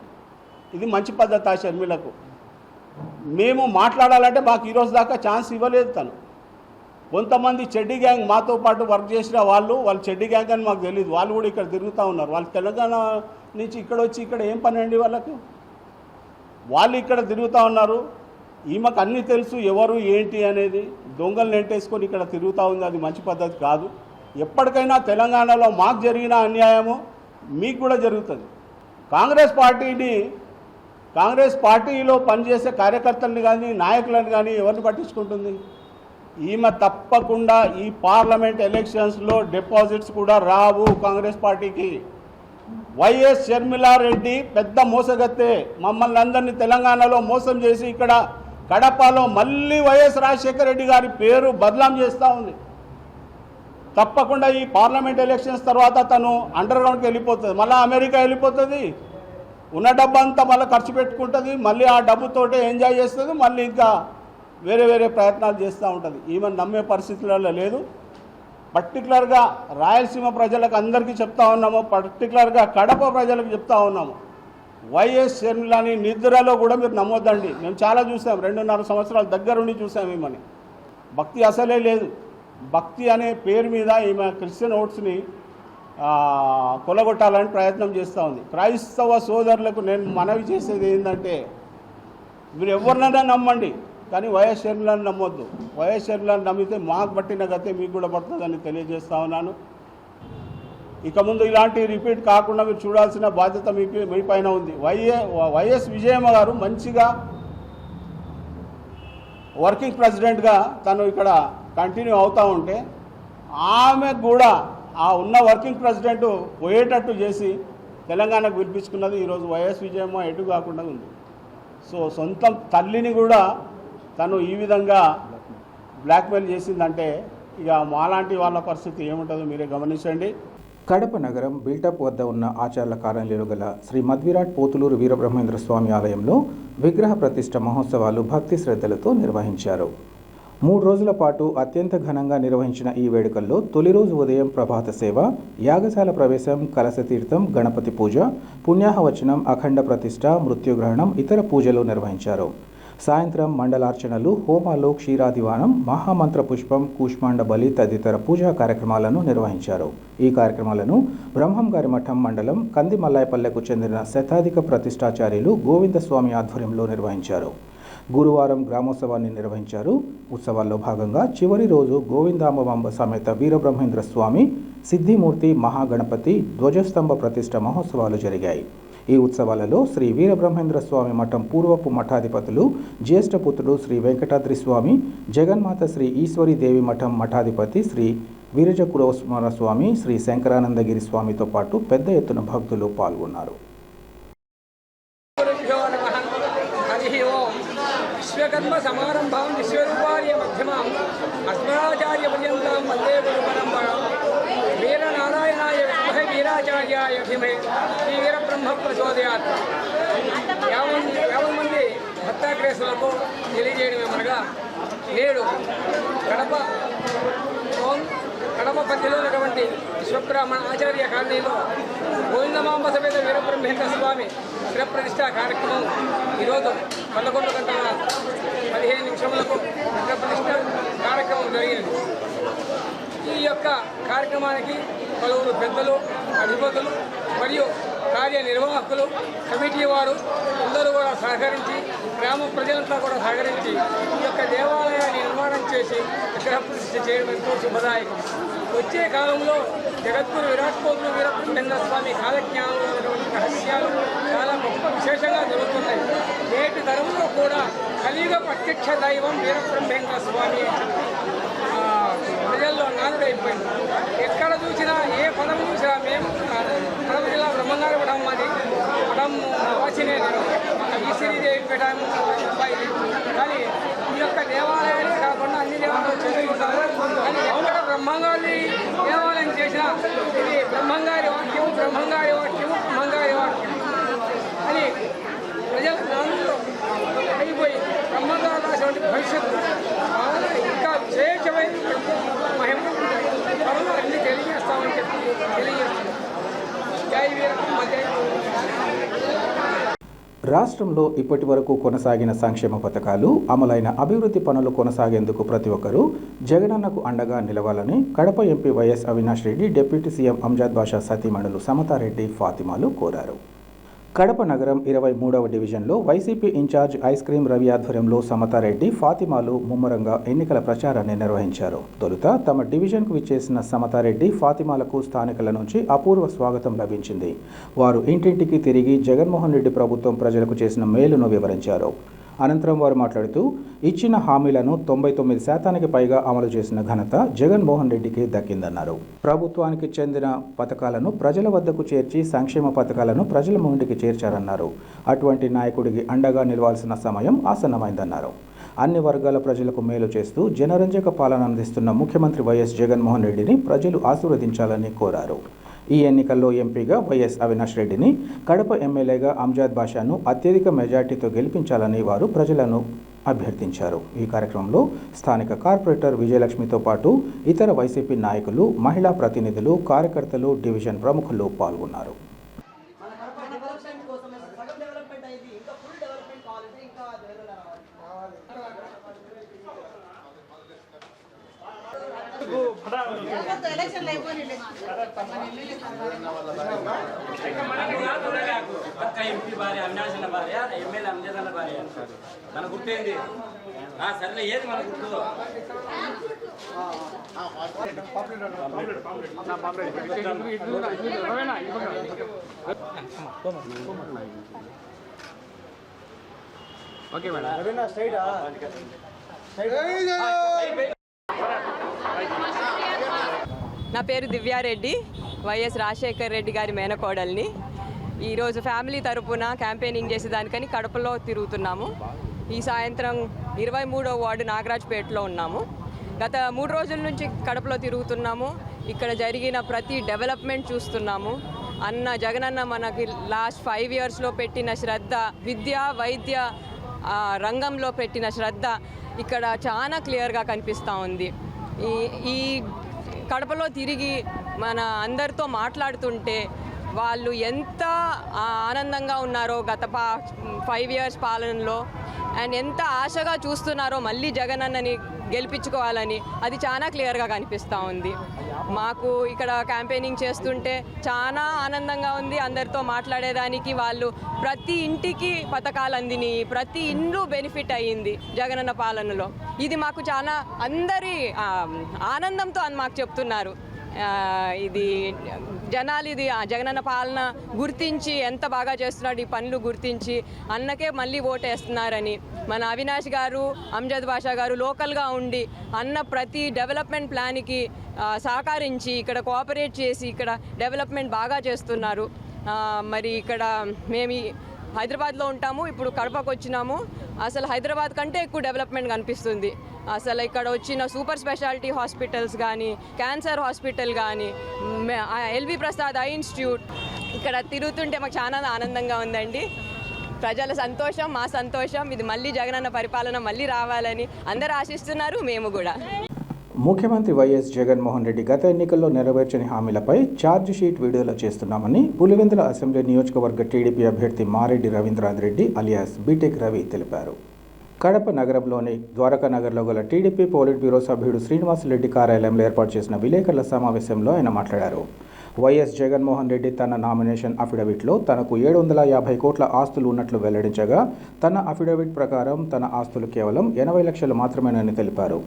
ఇది మంచి పద్ధతి. ఆ షర్మిలకు మేము మాట్లాడాలంటే మాకు ఈరోజు దాకా ఛాన్స్ ఇవ్వలేదు తను. కొంతమంది చెడ్డీ గ్యాంగ్ మాతో పాటు వర్క్ చేసిన వాళ్ళు చెడ్డీ గ్యాంగ్ అని మాకు తెలియదు. వాళ్ళు కూడా ఇక్కడ తిరుగుతూ ఉన్నారు. వాళ్ళు తెలంగాణ నుంచి ఇక్కడ వచ్చి ఇక్కడ ఏం పని అండి వాళ్ళకు? వాళ్ళు ఇక్కడ తిరుగుతూ ఉన్నారు. ఈమెకు అన్నీ తెలుసు ఎవరు ఏంటి అనేది. దొంగలు నెంటేసుకొని ఇక్కడ తిరుగుతూ ఉంది. అది మంచి పద్ధతి కాదు. ఎప్పటికైనా తెలంగాణలో మాకు జరిగిన అన్యాయము మీకు కూడా జరుగుతుంది. కాంగ్రెస్ పార్టీలో పనిచేసే కార్యకర్తలను కానీ నాయకులను కానీ ఎవరిని పట్టించుకుంటుంది? ఈమె తప్పకుండా ఈ పార్లమెంట్ ఎలక్షన్స్లో డిపాజిట్స్ కూడా రావు కాంగ్రెస్ పార్టీకి. వైఎస్ షర్మిలారెడ్డి పెద్ద మోసగత్తే. మమ్మల్ని అందరినీ తెలంగాణలో మోసం చేసి ఇక్కడ కడపలో మళ్ళీ వైఎస్ రాజశేఖర రెడ్డి గారి పేరు బదలాం చేస్తూ ఉంది. తప్పకుండా ఈ పార్లమెంట్ ఎలక్షన్స్ తర్వాత తను అండర్ గ్రౌండ్కి వెళ్ళిపోతుంది, మళ్ళీ అమెరికా వెళ్ళిపోతుంది, ఉన్న డబ్బు అంతా మళ్ళీ ఖర్చు పెట్టుకుంటుంది, మళ్ళీ ఆ డబ్బుతోటే ఎంజాయ్ చేస్తుంది, మళ్ళీ ఇంకా వేరే వేరే ప్రయత్నాలు చేస్తూ ఉంటుంది. ఈమెను నమ్మే పరిస్థితులలో లేదు. పర్టికులర్గా రాయలసీమ ప్రజలకు అందరికీ చెప్తా ఉన్నాము, పర్టికులర్గా కడప ప్రజలకు చెప్తా ఉన్నాము, వైఎస్ షర్మిలాని నిద్రలో కూడా మీరు నమ్మొద్దండి. మేము చాలా చూసాం, 2.5 సంవత్సరాల దగ్గరుండి చూసాం. ఈమెని భక్తి అసలే లేదు. భక్తి అనే పేరు మీద ఈమె క్రిస్టియన్ ఓట్స్ని కొలగొట్టాలని ప్రయత్నం చేస్తూ ఉంది. క్రైస్తవ సోదరులకు నేను మనవి చేసేది ఏంటంటే, మీరు ఎవరినైనా నమ్మండి, కానీ వైఎస్ షర్మిలాని నమ్మొద్దు. వైఎస్ షర్మిలాని నమ్మితే మాకు పట్టిన గతే మీకు కూడా పడుతుందని తెలియజేస్తా ఉన్నాను. ఇక ముందు ఇలాంటి రిపీట్ కాకుండా మీరు చూడాల్సిన బాధ్యత మీ పైన ఉంది. వైఎస్ విజయమ్మ గారు మంచిగా వర్కింగ్ ప్రెసిడెంట్గా తను ఇక్కడ కంటిన్యూ అవుతూ ఉంటే, ఆమె కూడా ఆ ఉన్న వర్కింగ్ ప్రెసిడెంట్ పోయేటట్టు చేసి తెలంగాణకు పిలిపించుకున్నది ఈరోజు వైఎస్ విజయమ్మ ఎటు కాకుండా ఉంది. సో సొంతం తల్లిని కూడా తను ఈ విధంగా బ్లాక్మెయిల్ చేసిందంటే ఇక మాలాంటి వాళ్ళ పరిస్థితి ఏముంటుందో మీరే గమనించండి. కడప నగరం బిల్టప్ వద్ద ఉన్న ఆచార్ల కాలనీలో గల శ్రీ మధ్విరాట్ పోతులూరు వీరబ్రహ్మేంద్ర స్వామి ఆలయంలో విగ్రహ ప్రతిష్ఠ మహోత్సవాలు భక్తి శ్రద్ధలతో నిర్వహించారు. 3 రోజుల పాటు అత్యంత ఘనంగా నిర్వహించిన ఈ వేడుకల్లో తొలి రోజు ఉదయం ప్రభాత సేవ, యాగశాల ప్రవేశం, కలశతీర్థం, గణపతి పూజ, పుణ్యాహవచనం, అఖండ ప్రతిష్ఠ, మృత్యుగ్రహణం, ఇతర పూజలు నిర్వహించారు. సాయంత్రం మండలార్చనలు, హోమాలు, క్షీరాదివానం, మహామంత్ర పుష్పం, కూష్మాండ బలి తదితర పూజా కార్యక్రమాలను నిర్వహించారు. ఈ కార్యక్రమాలను బ్రహ్మంగారి మఠం మండలం కందిమల్లాయపల్లెకు చెందిన శతాధిక ప్రతిష్టాచార్యులు గోవిందస్వామి ఆధ్వర్యంలో నిర్వహించారు. గురువారం గ్రామోత్సవాన్ని నిర్వహించారు. ఉత్సవాల్లో భాగంగా చివరి రోజు గోవిందాంబ సమేత వీరబ్రహ్మేంద్ర స్వామి, సిద్ధిమూర్తి, మహాగణపతి ధ్వజస్తంభ ప్రతిష్ఠ మహోత్సవాలు జరిగాయి. ఈ ఉత్సవాలలో శ్రీ వీరబ్రహ్మేంద్ర స్వామి మఠం పూర్వపు మఠాధిపతులు, జ్యేష్ఠపుత్రుడు శ్రీ వెంకటాద్రి స్వామి, జగన్మాత శ్రీ ఈశ్వరీదేవి మఠం మఠాధిపతి శ్రీ వీరజకురోస్మర స్వామి, శ్రీ శంకరానందగిరి స్వామితో పాటు పెద్ద ఎత్తున భక్తులు పాల్గొన్నారు. విశ్వకర్మ సమారంభాం విశ్వరూపార్య మధ్యమాం అస్మదాచార్య పర్యంతం వందే గురు పరంపరాం. వీరనారాయణాయ విద్మహే వీరాచార్యాయ ధీమహి శ్రీ వీరబ్రహ్మ ప్రచోదయాత్. 50 మంది భక్తాగ్రేసులకు తెలియజేయడం ఏమనగా, నేడు కడప పరిధిలో ఉన్నటువంటి విశ్వబ్రాహ్మణ ఆచార్య కాలనీలో గోవిందమాంబ సమేత వీరబ్రహ్మేంద్ర స్వామి శిరప్రతిష్ఠా కార్యక్రమం ఈరోజు 11:15 శిరప్రతిష్ఠ కార్యక్రమం జరిగింది. ఈ యొక్క కార్యక్రమానికి పలువురు పెద్దలు, అధిపతులు మరియు కార్యనిర్వాహకులు, కమిటీ వారు అందరూ కూడా సహకరించి, గ్రామ ప్రజలంతా కూడా సహకరించి ఈ యొక్క దేవాలయాన్ని నిర్మాణం చేసి విగ్రహ ప్రతిష్ఠ చేయడం ఎంతో శుభదాయకం. వచ్చే కాలంలో జగద్గురు విరాట్ కోహ్లీ వీరబ్రహ్మేంద్ర స్వామి కాలజ్ఞానంలో ఉన్నటువంటి రహస్యాలు చాలా గొప్ప విశేషంగా జరుగుతున్నాయి. నేటి తరంలో కూడా కలియుగ ప్రత్యక్ష దైవం వీరబ్రహ్మేంద్ర స్వామి అని చెప్పి ప్రజల్లో నానుడైపోయింది. ఎక్కడ చూసినా, ఏ పదం చూసినా, మేము కడప జిల్లా బ్రహ్మంగారి మఠం మాది, మఠం వాసినే ఈశ్వరీదేవి పెట్టాము అబ్బాయి. కానీ ఈ యొక్క దేవాలయాన్ని కాకుండా అన్ని దేవాలయాలు చేసుకుంటారు. కానీ ఎక్కడ బ్రహ్మంగారి దేవాలయం చేసినా ఇది బ్రహ్మంగారి వాక్యం అని ప్రజల జ్ఞానంలో అయిపోయి బ్రహ్మంగారు రాసినటువంటి భవిష్యత్తు ఇంకా విశేషమైన మహిమ త్వరలో అన్ని తెలియజేస్తామని చెప్పి తెలియజేస్తున్నాం. జై వీరబ్రహ్మ జై. రాష్ట్రంలో ఇప్పటి వరకు కొనసాగిన సంక్షేమ పథకాలు, అమలైన అభివృద్ధి పనులు కొనసాగేందుకు ప్రతి ఒక్కరూ జగనన్నకు అండగా నిలవాలని Kadapa MP YS Avinash Reddy, deputy CM Anjad Basha సతీమణులు సమతారెడ్డి, ఫాతిమాలు కోరారు. కడప నగరం 23వ డివిజన్లో YCP incharge ice cream Ravi ఆధ్వర్యంలో సమతారెడ్డి, ఫాతిమాలు ముమ్మరంగా ఎన్నికల ప్రచారాన్ని నిర్వహించారు. తొలుత తమ డివిజన్కు విచ్చేసిన సమతారెడ్డి, ఫాతిమాలకు స్థానికుల నుంచి అపూర్వ స్వాగతం లభించింది. వారు ఇంటింటికి తిరిగి జగన్మోహన్ రెడ్డి ప్రభుత్వం ప్రజలకు చేసిన మేలును వివరించారు. అనంతరం వారు మాట్లాడుతూ ఇచ్చిన హామీలను 99% పైగా అమలు చేసిన ఘనత జగన్మోహన్ రెడ్డికి దక్కిందన్నారు. ప్రభుత్వానికి చెందిన పథకాలను ప్రజల వద్దకు చేర్చి సంక్షేమ పథకాలను ప్రజల ముందుకి చేర్చారన్నారు. అటువంటి నాయకుడికి అండగా నిలవాల్సిన సమయం ఆసన్నమైందన్నారు. అన్ని వర్గాల ప్రజలకు మేలు చేస్తూ జనరంజక పాలన అందిస్తున్న ముఖ్యమంత్రి వైఎస్ జగన్మోహన్ రెడ్డిని ప్రజలు ఆశీర్వదించాలని కోరారు. ఈ ఎన్నికల్లో ఎంపీగా వైఎస్ అవినాష్ రెడ్డిని, కడప ఎమ్మెల్యేగా అంజద్ బాషాను అత్యధిక మెజార్టీతో గెలిపించాలని వారు ప్రజలను అభ్యర్థించారు. ఈ కార్యక్రమంలో స్థానిక కార్పొరేటర్ విజయలక్ష్మితో పాటు ఇతర వైసీపీ నాయకులు, మహిళా ప్రతినిధులు, కార్యకర్తలు, డివిజన్ ప్రముఖులు పాల్గొన్నారు. ఎంపీ భార్య అవినాష్ అన్న భార్య, ఎమ్మెల్యే అంజద్ అన్న భార్య. మన గుర్తేంది? సరేలే, ఏది మన గుర్తు? Okay madam. నా పేరు దివ్యారెడ్డి, వైఎస్ రాజశేఖర్ రెడ్డి గారి మేనకోడల్ని. ఈరోజు ఫ్యామిలీ తరపున క్యాంపెయినింగ్ చేసేదానికని కడపలో తిరుగుతున్నాము. ఈ సాయంత్రం 23వ వార్డు నాగరాజ్పేటలో ఉన్నాము. గత 3 రోజుల నుంచి కడపలో తిరుగుతున్నాము. ఇక్కడ జరిగిన ప్రతి డెవలప్మెంట్ చూస్తున్నాము. జగనన్న మనకి లాస్ట్ 5 ఇయర్స్లో పెట్టిన శ్రద్ధ, విద్య వైద్య రంగంలో పెట్టిన శ్రద్ధ ఇక్కడ చాలా క్లియర్గా కనిపిస్తూ ఉంది. ఈ కడపలో తిరిగి మన అందరితో మాట్లాడుతుంటే వాళ్ళు ఎంత ఆనందంగా ఉన్నారో గత 5 ఇయర్స్ పాలనలో, అండ్ ఎంత ఆశగా చూస్తున్నారో మళ్ళీ జగనన్నని గెలిపించుకోవాలని, అది చాలా క్లియర్గా కనిపిస్తూ ఉంది. మాకు ఇక్కడ క్యాంపెయినింగ్ చేస్తుంటే చాలా ఆనందంగా ఉంది. అందరితో మాట్లాడేదానికి వాళ్ళు ప్రతి ఇంటికి పథకాలు అందినాయి, ప్రతి ఇల్లు బెనిఫిట్ అయ్యింది జగనన్న పాలనలో. ఇది మాకు చాలా అందరి ఆనందంతో మాకు చెప్తున్నారు. ఇది జనాలు ఇది జగనన్న పాలన గుర్తించి ఎంత బాగా చేస్తున్నాడు, ఈ పనులు గుర్తించి అన్నకే మళ్ళీ ఓటేస్తున్నారని. మన అవినాష్ గారు, అంజద్ బాషా గారు లోకల్గా ఉండి అన్న ప్రతి డెవలప్మెంట్ ప్లాన్కి సహకరించి ఇక్కడ కోఆపరేట్ చేసి ఇక్కడ డెవలప్మెంట్ బాగా చేస్తున్నారు. మరి ఇక్కడ మేము హైదరాబాద్లో ఉంటాము, ఇప్పుడు కడపకు వచ్చినాము. అసలు హైదరాబాద్ కంటే ఎక్కువ డెవలప్మెంట్ కనిపిస్తుంది. అసలు ఇక్కడ వచ్చిన సూపర్ స్పెషాలిటీ హాస్పిటల్స్ కానీ, క్యాన్సర్ హాస్పిటల్ కానీ, ఎల్వి ప్రసాద్ ఐ ఇన్స్టిట్యూట్, ఇక్కడ తిరుగుతుంటే మాకు చాలా ఆనందంగా ఉందండి. ప్రజల సంతోషం, మా సంతోషం. ఇది మళ్ళీ జగనన్న పరిపాలన మళ్ళీ రావాలని అందరూ ఆశిస్తున్నారు, మేము కూడా. ముఖ్యమంత్రి వైఎస్ జగన్మోహన్ రెడ్డి గత ఎన్నికల్లో నెరవేర్చని హామీలపై ఛార్జ్ షీట్ విడుదల చేస్తున్నామని పులివెందుల అసెంబ్లీ నియోజకవర్గ టీడీపీ అభ్యర్థి మారెడ్డి రవీంద్రనాథ్ రెడ్డి అలియాస్ బీటెక్ రవి తెలిపారు. కడప నగరంలోని ద్వారకా నగర్లో గల టీడీపీ పోలిట్ బ్యూరో సభ్యుడు శ్రీనివాసరెడ్డి కార్యాలయంలో ఏర్పాటు చేసిన విలేకరుల సమావేశంలో ఆయన మాట్లాడారు. వైఎస్ జగన్మోహన్ రెడ్డి తన నామినేషన్ అఫిడవిట్లో తనకు 750 కోట్ల ఆస్తులు ఉన్నట్లు వెల్లడించగా, తన అఫిడవిట్ ప్రకారం తన ఆస్తులు కేవలం 80 లక్షలు మాత్రమేనని తెలిపారు.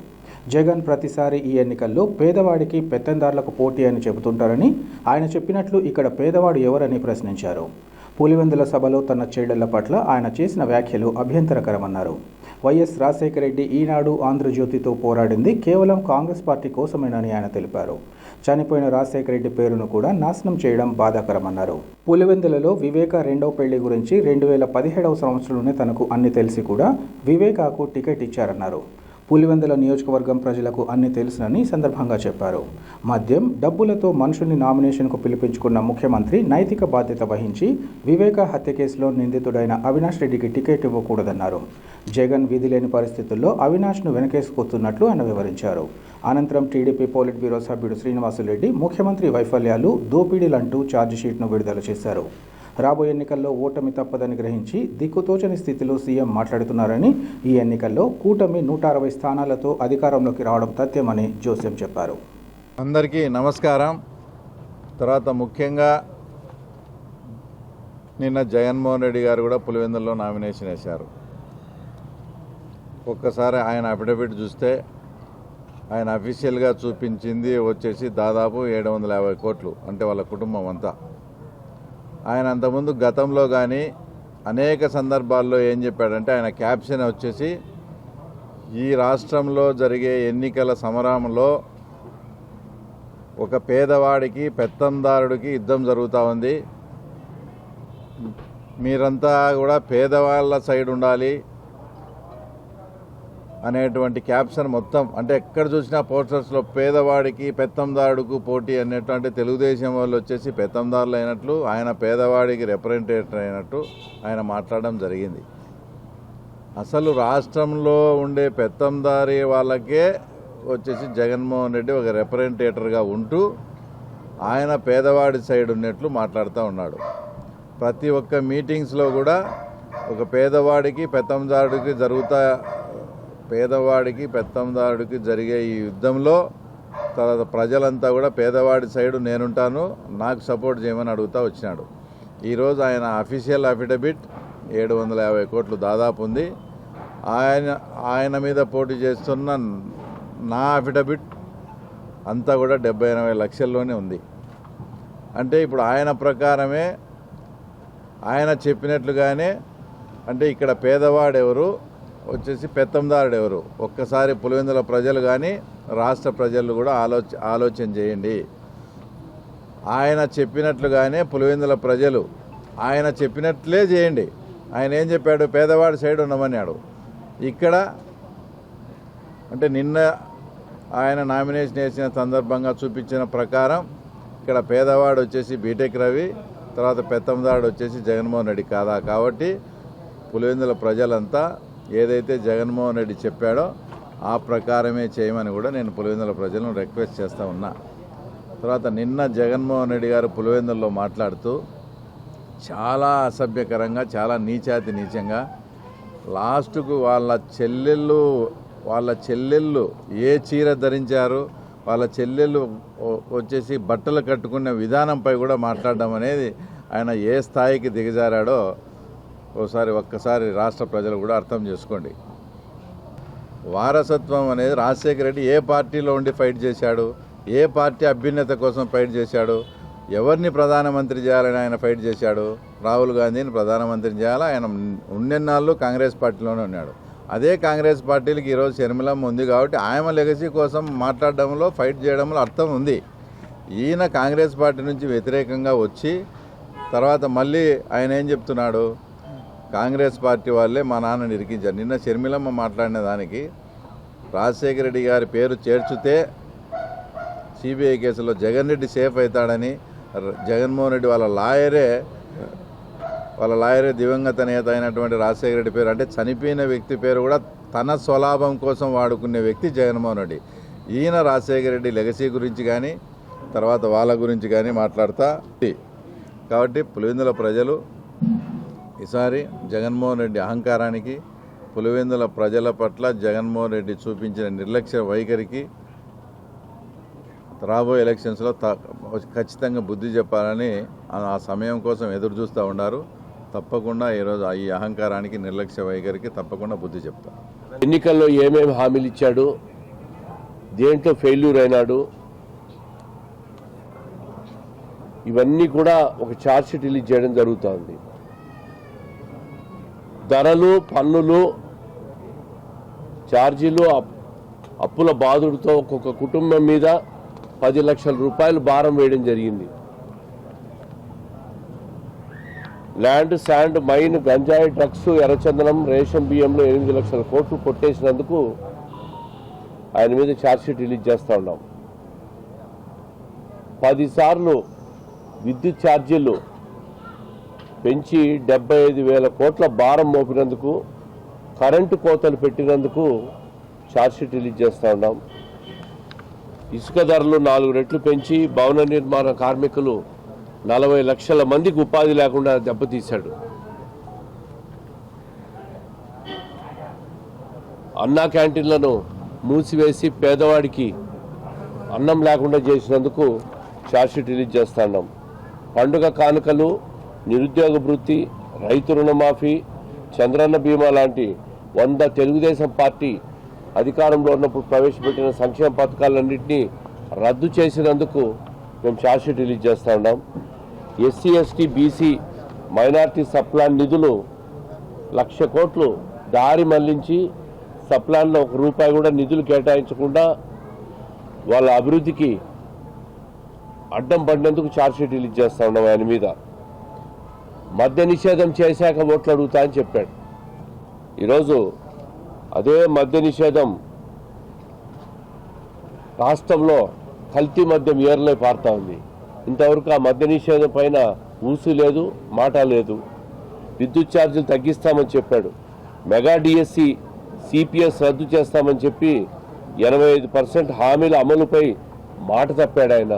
జగన్ ప్రతిసారి ఈ ఎన్నికల్లో పేదవాడికి పెత్తందారులకు పోటీ అని చెబుతుంటారని, ఆయన చెప్పినట్లు ఇక్కడ పేదవాడు ఎవరని ప్రశ్నించారు. పులివెందుల సభలో తన చెల్లెళ్ల పట్ల ఆయన చేసిన వ్యాఖ్యలు అభ్యంతరకరమన్నారు. వైఎస్ రాజశేఖర రెడ్డి ఈనాడు ఆంధ్రజ్యోతితో పోరాడింది కేవలం కాంగ్రెస్ పార్టీ కోసమేనని ఆయన తెలిపారు. చనిపోయిన రాజశేఖర రెడ్డి పేరును కూడా నాశనం చేయడం బాధాకరమన్నారు. పులివెందులలో వివేక రెండవ పెళ్లి గురించి 2017వ సంవత్సరంలోనే తనకు అన్ని తెలిసి కూడా వివేకాకు టికెట్ ఇచ్చారన్నారు. పులివెందుల నియోజకవర్గం ప్రజలకు అన్ని తెలుసునని సందర్భంగా చెప్పారు. మద్యం, డబ్బులతో మనుషుల్ని నామినేషన్కు పిలిపించుకున్న ముఖ్యమంత్రి నైతిక బాధ్యత వహించి వివేక హత్య కేసులో నిందితుడైన అవినాష్ రెడ్డికి టికెట్ ఇవ్వకూడదన్నారు. జగన్ విధి లేని పరిస్థితుల్లో అవినాష్ను వెనకేసుకొస్తున్నట్లు ఆయన వివరించారు. అనంతరం టీడీపీ పోలిట్ బ్యూరో సభ్యుడు శ్రీనివాసరెడ్డి ముఖ్యమంత్రి వైఫల్యాలు, దోపిడీలంటూ ఛార్జిషీట్ను విడుదల చేశారు. రాబోయే ఎన్నికల్లో ఓటమి తప్పదని గ్రహించి దిక్కుతోచని స్థితిలో సీఎం మాట్లాడుతున్నారని, ఈ ఎన్నికల్లో కూటమి 160 స్థానాలతో అధికారంలోకి రావడం తథ్యమని జోసెఫ్ చెప్పారు. అందరికీ నమస్కారం. తర్వాత ముఖ్యంగా నిన్న జగన్మోహన్ రెడ్డి గారు కూడా పులివెందుల్లో నామినేషన్ వేశారు. ఒక్కసారి ఆయన అఫిడవిట్ చూస్తే ఆయన అఫీషియల్గా చూపించింది వచ్చేసి దాదాపు 750 కోట్లు, అంటే వాళ్ళ కుటుంబం అంతా. ఆయన అంతకుముందు గతంలో కానీ అనేక సందర్భాల్లో ఏం చెప్పాడంటే ఆయన క్యాప్షన్ వచ్చేసి ఈ రాష్ట్రంలో జరిగే ఎన్నికల సమరంలో ఒక పేదవాడికి పెత్తందారుడికి యుద్ధం జరుగుతూ ఉంది, మీరంతా కూడా పేదవాళ్ళ సైడ్ ఉండాలి అనేటువంటి క్యాప్షన్ మొత్తం. అంటే ఎక్కడ చూసినా పోస్టర్స్లో పేదవాడికి పెత్తందారుడికి పోటీ అన్నట్టు, అంటే తెలుగుదేశం వాళ్ళు వచ్చేసి పెత్తందారులు అయినట్లు, ఆయన పేదవాడికి రిప్రజెంటేటివ్ అయినట్టు ఆయన మాట్లాడడం జరిగింది. అసలు రాష్ట్రంలో ఉండే పెత్తందారి వాళ్ళకే వచ్చేసి జగన్మోహన్ రెడ్డి ఒక రిప్రజెంటేటర్గా ఉంటూ ఆయన పేదవాడి సైడ్ ఉన్నట్లు మాట్లాడుతూ ఉన్నాడు. ప్రతి ఒక్క మీటింగ్స్లో కూడా ఒక పేదవాడికి పెత్తందారుడికి జరిగే ఈ యుద్ధంలో తర్వాత ప్రజలంతా కూడా పేదవాడి సైడు నేనుంటాను, నాకు సపోర్ట్ చేయమని అడుగుతూ వచ్చినాడు. ఈరోజు ఆయన అఫీషియల్ అఫిడవిట్ 750 కోట్లు దాదాపు ఉంది. ఆయన మీద పోటీ చేస్తున్న నా అఫిడవిట్ అంతా కూడా 70-80 లక్షల్లోనే ఉంది. అంటే ఇప్పుడు ఆయన ప్రకారమే ఆయన చెప్పినట్లుగానే, అంటే ఇక్కడ పేదవాడెవరు వచ్చేసి పెత్తందారుడు ఎవరు ఒక్కసారి పులివెందుల ప్రజలు కానీ రాష్ట్ర ప్రజలు కూడా ఆలోచన చేయండి. ఆయన చెప్పినట్లుగానే పులివెందుల ప్రజలు ఆయన చెప్పినట్లే చేయండి. ఆయన ఏం చెప్పాడు, పేదవాడి సైడ్ ఉండమన్నాడు. ఇక్కడ అంటే నిన్న ఆయన నామినేషన్ వేసిన సందర్భంగా చూపించిన ప్రకారం ఇక్కడ పేదవాడు వచ్చేసి బీటెక్ రవి, తర్వాత పెత్తందారుడు వచ్చేసి జగన్మోహన్ రెడ్డి కాదా. కాబట్టి పులివెందుల ప్రజలంతా ఏదైతే జగన్మోహన్ రెడ్డి చెప్పాడో ఆ ప్రకారమే చేయమని కూడా నేను పులివెందుల ప్రజలను రిక్వెస్ట్ చేస్తూ ఉన్నా. తర్వాత నిన్న జగన్మోహన్ రెడ్డి గారు పులివెందుల్లో మాట్లాడుతూ చాలా అసభ్యకరంగా, చాలా నీచంగా లాస్ట్కు వాళ్ళ చెల్లెళ్ళు ఏ చీర ధరించారు, వాళ్ళ చెల్లెళ్ళు వచ్చేసి బట్టలు కట్టుకునే విధానంపై కూడా మాట్లాడడం అనేది ఆయన ఏ స్థాయికి దిగజారాడో ఒక్కసారి రాష్ట్ర ప్రజలు కూడా అర్థం చేసుకోండి. వారసత్వం అనేది రాజశేఖర రెడ్డి ఏ పార్టీలో ఉండి ఫైట్ చేశాడు, ఏ పార్టీ అభ్యున్నత కోసం ఫైట్ చేశాడు, ఎవరిని ప్రధానమంత్రి చేయాలని ఆయన ఫైట్ చేశాడు. రాహుల్ గాంధీని ప్రధానమంత్రి చేయాలి. ఆయన ఉన్నెన్నాళ్ళు కాంగ్రెస్ పార్టీలోనే ఉన్నాడు. అదే కాంగ్రెస్ పార్టీలకి ఈరోజు షర్మిలమ్మ ఉంది కాబట్టి ఆయన లెగసీ కోసం మాట్లాడడంలో ఫైట్ చేయడంలో అర్థం ఉంది. ఈయన కాంగ్రెస్ పార్టీ నుంచి వ్యతిరేకంగా వచ్చి తర్వాత మళ్ళీ ఆయన ఏం చెప్తున్నాడు, కాంగ్రెస్ పార్టీ వాళ్ళే మా నాన్నని ఇరికించారు. నిన్న షర్మిలమ్మ మాట్లాడిన దానికి రాజశేఖర రెడ్డి గారి పేరు చేర్చితే సిబిఐ కేసులో జగన్ రెడ్డి సేఫ్ అవుతాడని జగన్మోహన్ రెడ్డి వాళ్ళ లాయరే దివంగత నేత అయినటువంటి రాజశేఖర రెడ్డి పేరు, అంటే చనిపోయిన వ్యక్తి పేరు కూడా తన స్వలాభం కోసం వాడుకునే వ్యక్తి జగన్మోహన్ రెడ్డి. ఈయన రాజశేఖర రెడ్డి లెగసీ గురించి కానీ తర్వాత వాళ్ళ గురించి కానీ మాట్లాడతా. కాబట్టి పులివెందుల ప్రజలు ఈసారి జగన్మోహన్ రెడ్డి అహంకారానికి, పులివెందుల ప్రజల పట్ల జగన్మోహన్ రెడ్డి చూపించిన నిర్లక్ష్య వైఖరికి రాబోయే ఎలక్షన్స్లో ఖచ్చితంగా బుద్ధి చెప్పాలని ఆ సమయం కోసం ఎదురు చూస్తూ ఉన్నారు. తప్పకుండా ఈరోజు ఈ అహంకారానికి, నిర్లక్ష్య వైఖరికి తప్పకుండా బుద్ధి చెప్తారు. ఎన్నికల్లో ఏమేమి హామీలు ఇచ్చాడు, దేంట్లో ఫెయిల్యూర్ అయినాడు, ఇవన్నీ కూడా ఒక ఛార్జ్షీట్ రిలీజ్ చేయడం జరుగుతోంది. ధరలు, పన్నులు, ఛార్జీలు, అప్పుల బాధుడితో ఒక్కొక్క కుటుంబం మీద 10 లక్షల రూపాయలు భారం వేయడం జరిగింది. ల్యాండ్, శాండ్, మైన్, గంజాయి, డ్రగ్స్, ఎర్రచందనం, రేషన్ బియ్యంలో 8 లక్షల కోట్లు కొట్టేసినందుకు ఆయన మీద ఛార్జ్షీట్ రిలీజ్ చేస్తూ ఉన్నాం. 10 సార్లు విద్యుత్ ఛార్జీలు పెంచి 75,000 కోట్ల భారం మోపినందుకు, కరెంటు కోతలు పెట్టినందుకు ఛార్జ్షీట్ రిలీజ్ చేస్తూ ఉన్నాం. ఇసుక ధరలు 4 రెట్లు పెంచి భవన నిర్మాణ కార్మికులు 40 లక్షల మందికి ఉపాధి లేకుండా దెబ్బతీశాడు. అన్నా క్యాంటీన్లను మూసివేసి పేదవాడికి అన్నం లేకుండా చేసినందుకు ఛార్జ్షీట్ రిలీజ్ చేస్తున్నాం. పండుగ కానుకలు, నిరుద్యోగ భృతి, రైతు రుణమాఫీ, చంద్రన్న బీమా లాంటి 100 తెలుగుదేశం పార్టీ అధికారంలో ఉన్నప్పుడు ప్రవేశపెట్టిన సంక్షేమ పథకాలన్నింటినీ రద్దు చేసినందుకు మేము ఛార్జ్షీట్ రిలీజ్ చేస్తూ ఉన్నాం. SC, ST, BC minority sub plan నిధులు 1,00,000 కోట్లు దారి మళ్లించి సప్లాన్లో 1 రూపాయి కూడా నిధులు కేటాయించకుండా వాళ్ళ అభివృద్ధికి అడ్డం పడినందుకు ఛార్జ్షీట్ రిలీజ్ చేస్తా ఉన్నాం ఆయన మీద. మద్య నిషేధం చేశాక ఓట్లు అడుగుతా అని చెప్పాడు. ఈరోజు అదే మద్య నిషేధం రాష్ట్రంలో కల్తీ మద్యం ఏర్లై పారుతా ఉంది. ఇంతవరకు ఆ మద్య నిషేధం పైన ఊసు లేదు, మాట లేదు. విద్యుత్ ఛార్జీలు తగ్గిస్తామని చెప్పాడు. మెగా డిఎస్సి సిపిఎస్ రద్దు చేస్తామని చెప్పి 85% హామీల అమలుపై మాట తప్పాడు ఆయన.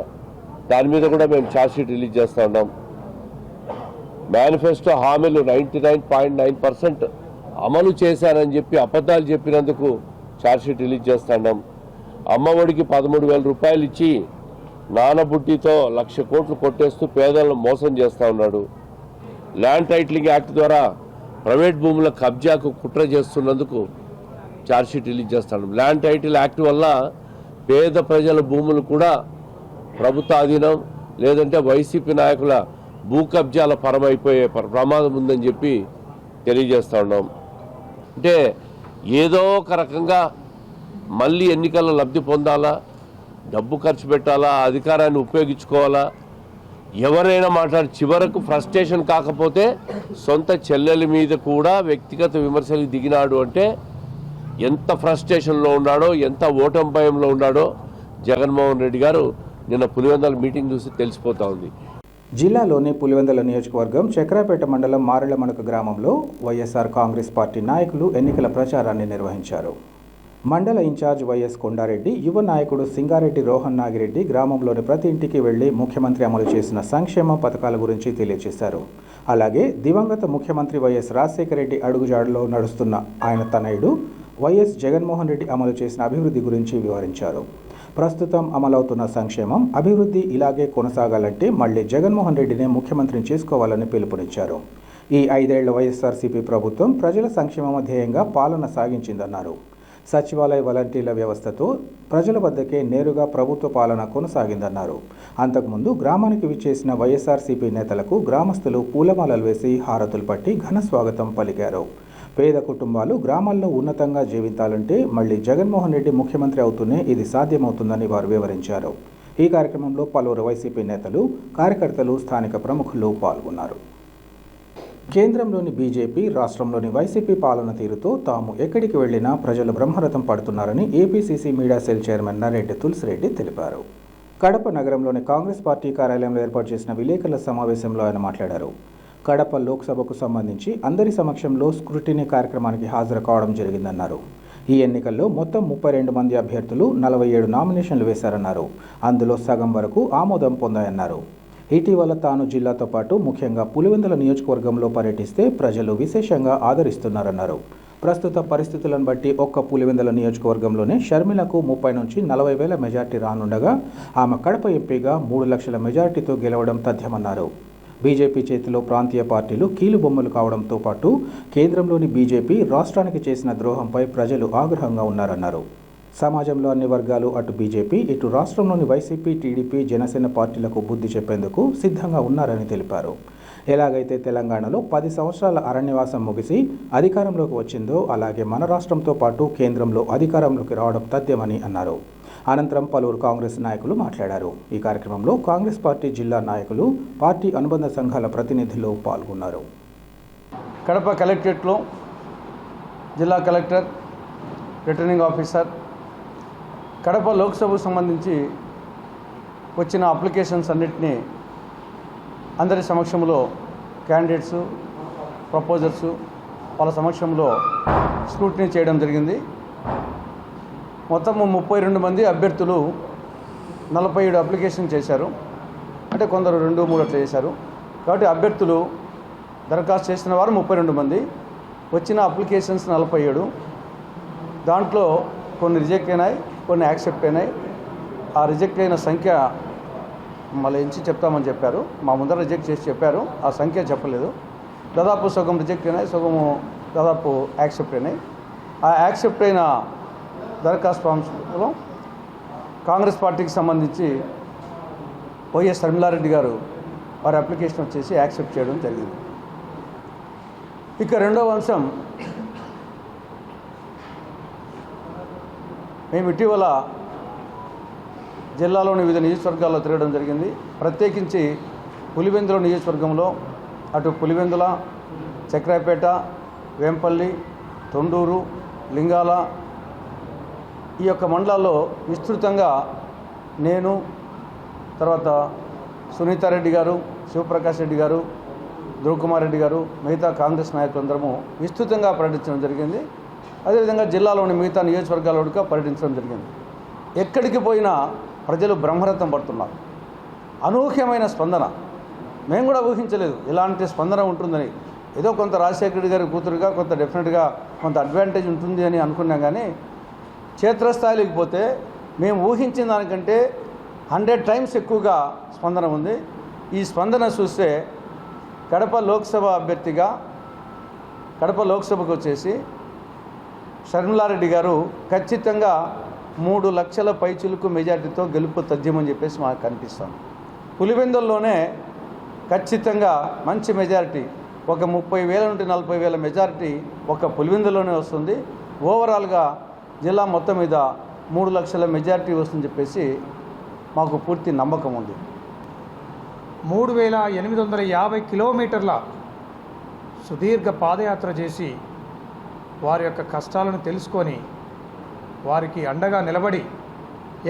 దాని మీద కూడా మేము ఛార్జ్షీట్ రిలీజ్ చేస్తూ ఉన్నాం. మేనిఫెస్టో హామీలు 99.9% అమలు చేశారని చెప్పి అబద్ధాలు చెప్పినందుకు ఛార్జ్షీట్ రిలీజ్ చేస్తున్నాం. అమ్మఒడికి 13,000 రూపాయలు ఇచ్చి నానబుడ్డితో 1,00,000 కోట్లు కొట్టేస్తూ పేదలను మోసం చేస్తూ ఉన్నాడు. ల్యాండ్ టైటిలింగ్ యాక్ట్ ద్వారా ప్రైవేట్ భూముల కబ్జాకు కుట్ర చేస్తున్నందుకు ఛార్జ్షీట్ రిలీజ్ చేస్తాడు. ల్యాండ్ టైటిల్ యాక్ట్ వల్ల పేద ప్రజల భూములు కూడా ప్రభుత్వ ఆధీనం లేదంటే వైసీపీ నాయకుల భూ కబ్జాల పరమైపోయే ప్రమాదం ఉందని చెప్పి తెలియజేస్తూ ఉన్నాం. అంటే ఏదో ఒక రకంగా మళ్ళీ ఎన్నికల్లో లబ్ధి పొందాలా, డబ్బు ఖర్చు పెట్టాలా, అధికారాన్ని ఉపయోగించుకోవాలా, ఎవరైనా మాట్లాడి చివరకు ఫ్రస్ట్రేషన్ కాకపోతే సొంత చెల్లెల మీద కూడా వ్యక్తిగత విమర్శలకు దిగినాడు అంటే ఎంత ఫ్రస్ట్రేషన్లో ఉన్నాడో, ఎంత ఓటమి భయంలో ఉన్నాడో జగన్మోహన్ రెడ్డి గారు నిన్న పులివెందుల మీటింగ్ చూసి తెలిసిపోతా ఉంది. జిల్లాలోని పులివెందుల నియోజకవర్గం చక్రాపేట మండలం మారెళ్లమణుక గ్రామంలో వైఎస్ఆర్ కాంగ్రెస్ పార్టీ నాయకులు ఎన్నికల ప్రచారాన్ని నిర్వహించారు. మండల ఇన్ఛార్జ్ వైఎస్ కొండారెడ్డి, యువ నాయకుడు సింగారెడ్డి రోహన్ నాగిరెడ్డి గ్రామంలోని ప్రతి ఇంటికి వెళ్లి ముఖ్యమంత్రి అమలు చేసిన సంక్షేమ పథకాల గురించి తెలియజేశారు. అలాగే దివంగత ముఖ్యమంత్రి వైఎస్ రాజశేఖర రెడ్డి అడుగుజాడలో నడుస్తున్న ఆయన తనయుడు వైఎస్ జగన్మోహన్ రెడ్డి అమలు చేసిన అభివృద్ధి గురించి వివరించారు. ప్రస్తుతం అమలవుతున్న సంక్షేమం, అభివృద్ధి ఇలాగే కొనసాగాలంటే మళ్లీ జగన్మోహన్ రెడ్డినే ముఖ్యమంత్రిని చేసుకోవాలని పిలుపునిచ్చారు. ఈ 5 ఏళ్ల వైఎస్ఆర్సీపీ ప్రభుత్వం ప్రజల సంక్షేమ ధ్యేయంగా పాలన సాగించిందన్నారు. సచివాలయ వాలంటీర్ల వ్యవస్థతో ప్రజల వద్దకే నేరుగా ప్రభుత్వ పాలన కొనసాగిందన్నారు. అంతకుముందు గ్రామానికి విచ్చేసిన వైఎస్ఆర్సీపీ నేతలకు గ్రామస్తులు పూలమాలలు వేసి హారతులు పట్టి ఘన స్వాగతం పలికారు. పేద కుటుంబాలు గ్రామాల్లో ఉన్నతంగా జీవించాలంటే మళ్లీ జగన్మోహన్ రెడ్డి ముఖ్యమంత్రి అవుతూనే ఇది సాధ్యమవుతుందని వారు వివరించారు. ఈ కార్యక్రమంలో పలువురు వైసీపీ నేతలు, కార్యకర్తలు, స్థానిక ప్రముఖులు పాల్గొన్నారు. కేంద్రంలోని బీజేపీ, రాష్ట్రంలోని వైసీపీ పాలన తీరుతో తాము ఎక్కడికి వెళ్లినా ప్రజలు బ్రహ్మరథం పడుతున్నారని APCC media cell chairman Nareddy Tulasi Reddy తెలిపారు. కడప నగరంలోని కాంగ్రెస్ పార్టీ కార్యాలయంలో ఏర్పాటు చేసిన విలేకరుల సమావేశంలో ఆయన మాట్లాడారు. కడప లోక్సభకు సంబంధించి అందరి సమక్షంలో స్క్రూటినీ కార్యక్రమానికి హాజరు కావడం జరిగిందన్నారు. ఈ ఎన్నికల్లో మొత్తం 32 మంది అభ్యర్థులు 47 నామినేషన్లు వేశారన్నారు. అందులో సగం వరకు ఆమోదం పొందాయన్నారు. ఇటీవల తాను జిల్లాతో పాటు ముఖ్యంగా పులివెందుల నియోజకవర్గంలో పర్యటిస్తే ప్రజలు విశేషంగా ఆదరిస్తున్నారన్నారు. ప్రస్తుత పరిస్థితులను బట్టి ఒక్క పులివెందుల నియోజకవర్గంలోనే షర్మిలకు 30 నుంచి 40 వేల మెజార్టీ రానుండగా ఆమె కడప ఎంపీగా 3 లక్షల మెజార్టీతో గెలవడం తథ్యమన్నారు. బీజేపీ చేతిలో ప్రాంతీయ పార్టీలు కీలుబొమ్మలు కావడంతో పాటు కేంద్రంలోని బీజేపీ రాష్ట్రానికి చేసిన ద్రోహంపై ప్రజలు ఆగ్రహంగా ఉన్నారన్నారు. సమాజంలో అన్ని వర్గాలు అటు బీజేపీ, ఇటు రాష్ట్రంలోని వైసీపీ, టీడీపీ, జనసేన పార్టీలకు బుద్ధి చెప్పేందుకు సిద్ధంగా ఉన్నారని తెలిపారు. ఎలాగైతే తెలంగాణలో 10 సంవత్సరాల అరణ్యవాసం ముగిసి అధికారంలోకి వచ్చిందో అలాగే మన రాష్ట్రంతో పాటు కేంద్రంలో అధికారంలోకి రావడం తథ్యమని అన్నారు. అనంతరం పలువురు కాంగ్రెస్ నాయకులు మాట్లాడారు. ఈ కార్యక్రమంలో కాంగ్రెస్ పార్టీ జిల్లా నాయకులు, పార్టీ అనుబంధ సంఘాల ప్రతినిధులు పాల్గొన్నారు. కడప కలెక్టరేట్లో జిల్లా కలెక్టర్, రిటర్నింగ్ ఆఫీసర్, కడప లోక్సభకు సంబంధించి వచ్చిన అప్లికేషన్స్ అన్నిటినీ అందరి సమక్షంలో క్యాండిడేట్స్, ప్రపోజర్సు వాళ్ళ సమక్షంలో స్క్రూటినీ చేయడం జరిగింది. మొత్తం 32 మంది అభ్యర్థులు 47 అప్లికేషన్ చేశారు. అంటే కొందరు 2, 3 అట్లా చేశారు. కాబట్టి అభ్యర్థులు దరఖాస్తు చేసిన వారు 32 మంది, వచ్చిన అప్లికేషన్స్ 47. దాంట్లో కొన్ని రిజెక్ట్ అయినాయి, కొన్ని యాక్సెప్ట్ అయినాయి. ఆ రిజెక్ట్ అయిన సంఖ్య మళ్ళీ ఎంచి చెప్తామని చెప్పారు. మా ముందర రిజెక్ట్ చేసి చెప్పారు, ఆ సంఖ్య చెప్పలేదు. దాదాపు సగం రిజెక్ట్ అయినాయి, సగము దాదాపు యాక్సెప్ట్ అయినాయి. ఆ యాక్సెప్ట్ అయిన దరఖాస్తు ఫామ్స్లో కాంగ్రెస్ పార్టీకి సంబంధించి వైఎస్ షర్మిలారెడ్డి గారు వారి అప్లికేషన్ వచ్చేసి యాక్సెప్ట్ చేయడం జరిగింది. ఇక రెండవ అంశం, మేము ఇటీవల జిల్లాలోని వివిధ నియోజకవర్గాల్లో తిరగడం జరిగింది. ప్రత్యేకించి పులివెందుల నియోజకవర్గంలో అటు పులివెందుల, చక్రాయపేట, వేంపల్లి, తొండూరు, లింగాల ఈ యొక్క మండలాల్లో విస్తృతంగా నేను, తర్వాత సునీతారెడ్డి గారు, శివప్రకాష్ రెడ్డి గారు, ధ్రువకుమార్ రెడ్డి గారు, మిగతా కాంగ్రెస్ నాయకులందరము విస్తృతంగా పర్యటించడం జరిగింది. అదేవిధంగా జిల్లాలోని మిగతా నియోజకవర్గాల్లో కూడా పర్యటించడం జరిగింది. ఎక్కడికి పోయినా ప్రజలు బ్రహ్మరథం పడుతున్నారు. అనూహ్యమైన స్పందన. మేము కూడా ఊహించలేదు ఇలాంటి స్పందన ఉంటుందని. ఏదో కొంత రాజశేఖర రెడ్డి గారి కూతురుగా కొంత డెఫినెట్గా కొంత అడ్వాంటేజ్ ఉంటుంది అని అనుకున్నాం, కానీ క్షేత్రస్థాయిలోకి పోతే మేము ఊహించిన దానికంటే 100 టైమ్స్ ఎక్కువగా స్పందన ఉంది. ఈ స్పందన చూస్తే కడప లోక్సభ అభ్యర్థిగా కడప లోక్సభకు వచ్చేసి షర్మిలారెడ్డి గారు ఖచ్చితంగా 3 లక్షల పైచిలుకు మెజార్టీతో గెలుపు తథ్యమని చెప్పేసి మాకు కనిపిస్తాం. పులివెందుల్లోనే ఖచ్చితంగా మంచి మెజారిటీ, ఒక 30,000 నుండి 40,000 మెజారిటీ ఒక పులివెందుల్లోనే వస్తుంది. ఓవరాల్గా జిల్లా మొత్తం మీద 3 లక్షల మెజారిటీ వస్తుందని చెప్పేసి మాకు పూర్తి నమ్మకం ఉంది. 3,850 కిలోమీటర్ల సుదీర్ఘ పాదయాత్ర చేసి వారి యొక్క కష్టాలను తెలుసుకొని వారికి అండగా నిలబడి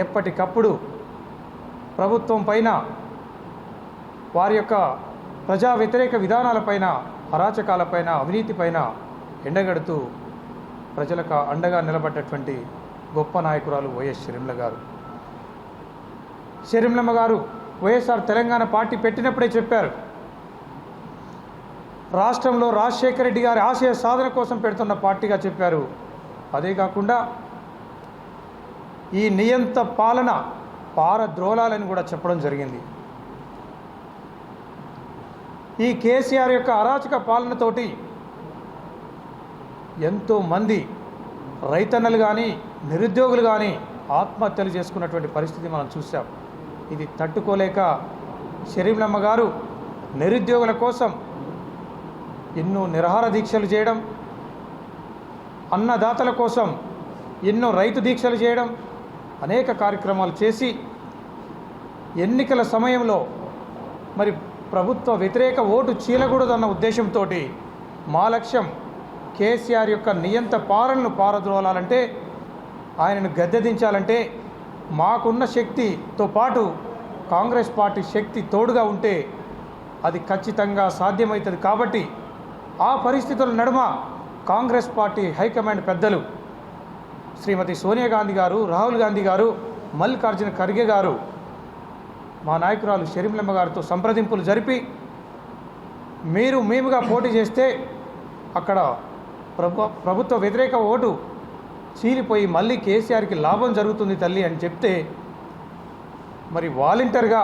ఎప్పటికప్పుడు ప్రభుత్వం పైన, వారి యొక్క ప్రజా వ్యతిరేక విధానాలపైన, అరాచకాలపైన, అవినీతిపైన ఎండగడుతూ ప్రజలకు అండగా నిలబడ్డటువంటి గొప్ప నాయకురాలు వైఎస్ షర్మిల గారు. షర్మిలమ్మ గారు వైఎస్ఆర్ తెలంగాణ పార్టీ పెట్టినప్పుడే చెప్పారు, రాష్ట్రంలో రాజశేఖర రెడ్డి గారి ఆశయ సాధన కోసం పెడుతున్న పార్టీగా చెప్పారు. అదే కాకుండా ఈ నియంత పాలన పారద్రోలాలని కూడా చెప్పడం జరిగింది. ఈ కేసీఆర్ యొక్క అరాచక పాలనతోటి ఎంతోమంది రైతన్నలు కానీ, నిరుద్యోగులు కానీ ఆత్మహత్యలు చేసుకున్నటువంటి పరిస్థితి మనం చూసాం. ఇది తట్టుకోలేక షర్మిలమ్మ గారు నిరుద్యోగుల కోసం ఎన్నో నిరాహార దీక్షలు చేయడం, అన్నదాతల కోసం ఎన్నో రైతు దీక్షలు చేయడం, అనేక కార్యక్రమాలు చేసి ఎన్నికల సమయంలో మరి ప్రభుత్వ వ్యతిరేక ఓటు చీలకూడదన్న ఉద్దేశంతో మా లక్ష్యం కేసీఆర్ యొక్క నియంత పాలనను పారద్రోలాలంటే, ఆయనను గద్దెదించాలంటే మాకున్న శక్తితో పాటు కాంగ్రెస్ పార్టీ శక్తి తోడుగా ఉంటే అది ఖచ్చితంగా సాధ్యమవుతుంది. కాబట్టి ఆ పరిస్థితుల నడుమ కాంగ్రెస్ పార్టీ హైకమాండ్ పెద్దలు శ్రీమతి సోనియా గాంధీ గారు, రాహుల్ గాంధీ గారు, మల్లికార్జున ఖర్గే గారు మా నాయకురాలు షర్మిలమ్మ గారితో సంప్రదింపులు జరిపి, మేముగా పోటీ చేస్తే అక్కడ ప్రభుత్వ వ్యతిరేక ఓటు చీలిపోయి మళ్ళీ కేసీఆర్కి లాభం జరుగుతుంది తల్లి అని చెప్తే, మరి వాలంటీర్గా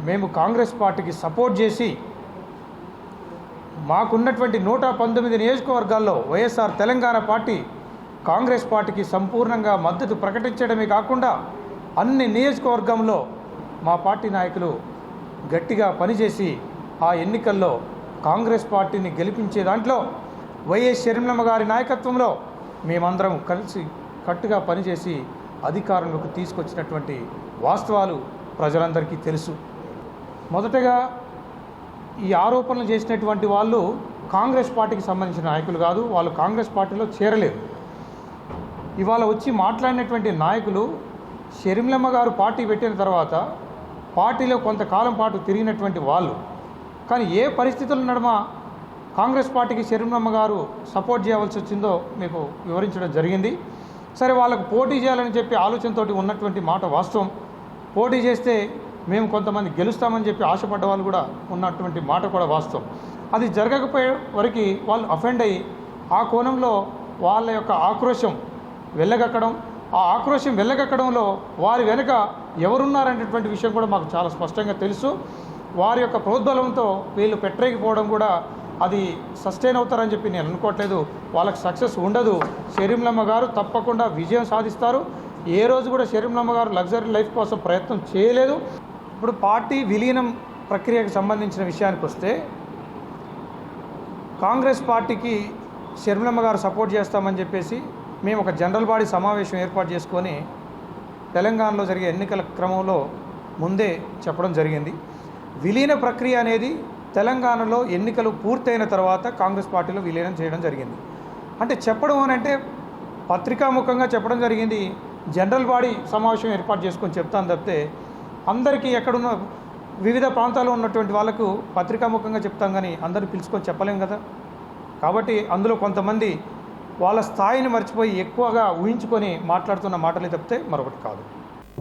మేము కాంగ్రెస్ పార్టీకి సపోర్ట్ చేసి మాకున్నటువంటి 119 నియోజకవర్గాల్లో వైఎస్ఆర్ తెలంగాణ పార్టీ కాంగ్రెస్ పార్టీకి సంపూర్ణంగా మద్దతు ప్రకటించడమే కాకుండా అన్ని నియోజకవర్గంలో మా పార్టీ నాయకులు గట్టిగా పనిచేసి ఆ ఎన్నికల్లో కాంగ్రెస్ పార్టీని గెలిపించే దాంట్లో వైఎస్ షర్మిలమ్మ గారి నాయకత్వంలో మేమందరం కలిసి కట్టుగా పనిచేసి అధికారంలోకి తీసుకొచ్చినటువంటి వాస్తవాలు ప్రజలందరికీ తెలుసు. మొదటగా ఈ ఆరోపణలు చేసినటువంటి వాళ్ళు కాంగ్రెస్ పార్టీకి సంబంధించిన నాయకులు కాదు, వాళ్ళు కాంగ్రెస్ పార్టీలో చేరలేదు. ఇవాళ వచ్చి మాట్లాడినటువంటి నాయకులు షర్మిలమ్మ గారు పార్టీ పెట్టిన తర్వాత పార్టీలో కొంతకాలం పాటు తిరిగినటువంటి వాళ్ళు, కానీ ఏ పరిస్థితుల నడుమ కాంగ్రెస్ పార్టీకి షర్మిలమ్మ గారు సపోర్ట్ చేయవలసి వచ్చిందో మీకు వివరించడం జరిగింది. సరే, వాళ్ళకు పోటీ చేయాలని చెప్పి ఆలోచనతోటి ఉన్నటువంటి మాట వాస్తవం. పోటీ చేస్తే మేము కొంతమంది గెలుస్తామని చెప్పి ఆశపడ్డ వాళ్ళు కూడా ఉన్నటువంటి మాట కూడా వాస్తవం. అది జరగకపోయే వరకు వాళ్ళు అఫెండ్ అయ్యి ఆ కోణంలో వాళ్ళ యొక్క ఆక్రోశం వెళ్ళగక్కడం, ఆ ఆక్రోశం వెళ్ళగక్కడంలో వారి వెనుక ఎవరున్నారనేటువంటి విషయం కూడా మాకు చాలా స్పష్టంగా తెలుసు. వారి యొక్క ప్రోద్బలంతో వీళ్ళు పెట్టరేగిపోవడం కూడా అది సస్టైన్ అవుతారని చెప్పి నేను అనుకోవట్లేదు. వాళ్ళకి సక్సెస్ ఉండదు. షర్మిలమ్మ గారు తప్పకుండా విజయం సాధిస్తారు. ఏ రోజు కూడా షర్మిలమ్మ గారు లగ్జరీ లైఫ్ కోసం ప్రయత్నం చేయలేదు. ఇప్పుడు పార్టీ విలీనం ప్రక్రియకు సంబంధించిన విషయానికి వస్తే కాంగ్రెస్ పార్టీకి షర్మిలమ్మ గారు సపోర్ట్ చేస్తామని చెప్పేసి మేము ఒక జనరల్ బాడీ సమావేశం ఏర్పాటు చేసుకొని తెలంగాణలో జరిగే ఎన్నికల క్రమంలో ముందే చెప్పడం జరిగింది. విలీన ప్రక్రియ అనేది తెలంగాణలో ఎన్నికలు పూర్తయిన తర్వాత కాంగ్రెస్ పార్టీలో విలీనం చేయడం జరిగింది. అంటే చెప్పడం అనంటే పత్రికాముఖంగా చెప్పడం జరిగింది. జనరల్ బాడీ సమావేశం ఏర్పాటు చేసుకొని చెప్తాను తప్పితే అందరికీ ఎక్కడున్న వివిధ ప్రాంతాల్లో ఉన్నటువంటి వాళ్ళకు పత్రికాముఖంగా చెప్తాం కానీ అందరూ పిలుచుకొని చెప్పలేం కదా. కాబట్టి అందులో కొంతమంది వాళ్ళ స్థాయిని మర్చిపోయి ఎక్కువగా ఊహించుకొని మాట్లాడుతున్న మాటలే తప్పితే మరొకటి కాదు.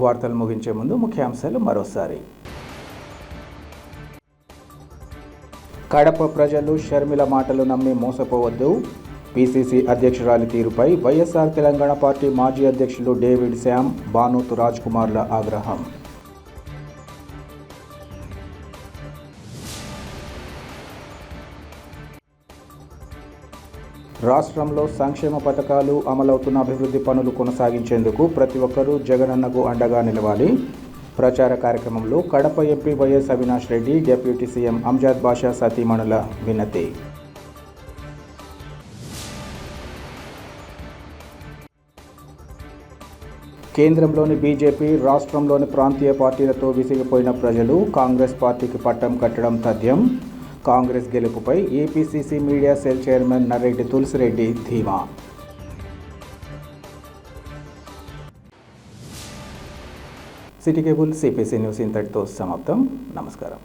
వార్తలు ముగించే ముందు ముఖ్యాంశాలు మరోసారి. కడప ప్రజలు షర్మిల మాటలు నమ్మి మోసపోవద్దు. పిసిసి అధ్యక్షురాలి తీరుపై వైఎస్ఆర్ తెలంగాణ పార్టీ మాజీ అధ్యక్షులు డేవిడ్ శ్యామ్, బానోతు రాజ్ కుమార్ల ఆగ్రహం. రాష్ట్రంలో సంక్షేమ పథకాలు అమలవుతున్న అభివృద్ధి పనులు కొనసాగించేందుకు ప్రతి ఒక్కరూ జగనన్నకు అండగా నిలవాలి. ప్రచార కార్యక్రమంలో Kadapa MP YS Avinash Reddy, deputy CM Anjad Basha సతీమణుల వినతి. కేంద్రంలోని బీజేపీ, రాష్ట్రంలోని ప్రాంతీయ పార్టీలతో విసిగిపోయిన ప్రజలు కాంగ్రెస్ పార్టీకి పట్టం కట్టడం తథ్యం. కాంగ్రెస్ గెలుపుపై APCC media cell chairman Narreddy Tulasireddy ధీమా. సిటీ కేబుల్ సిపిసి న్యూస్ ఇంతటితో సమాప్తం. నమస్కారం.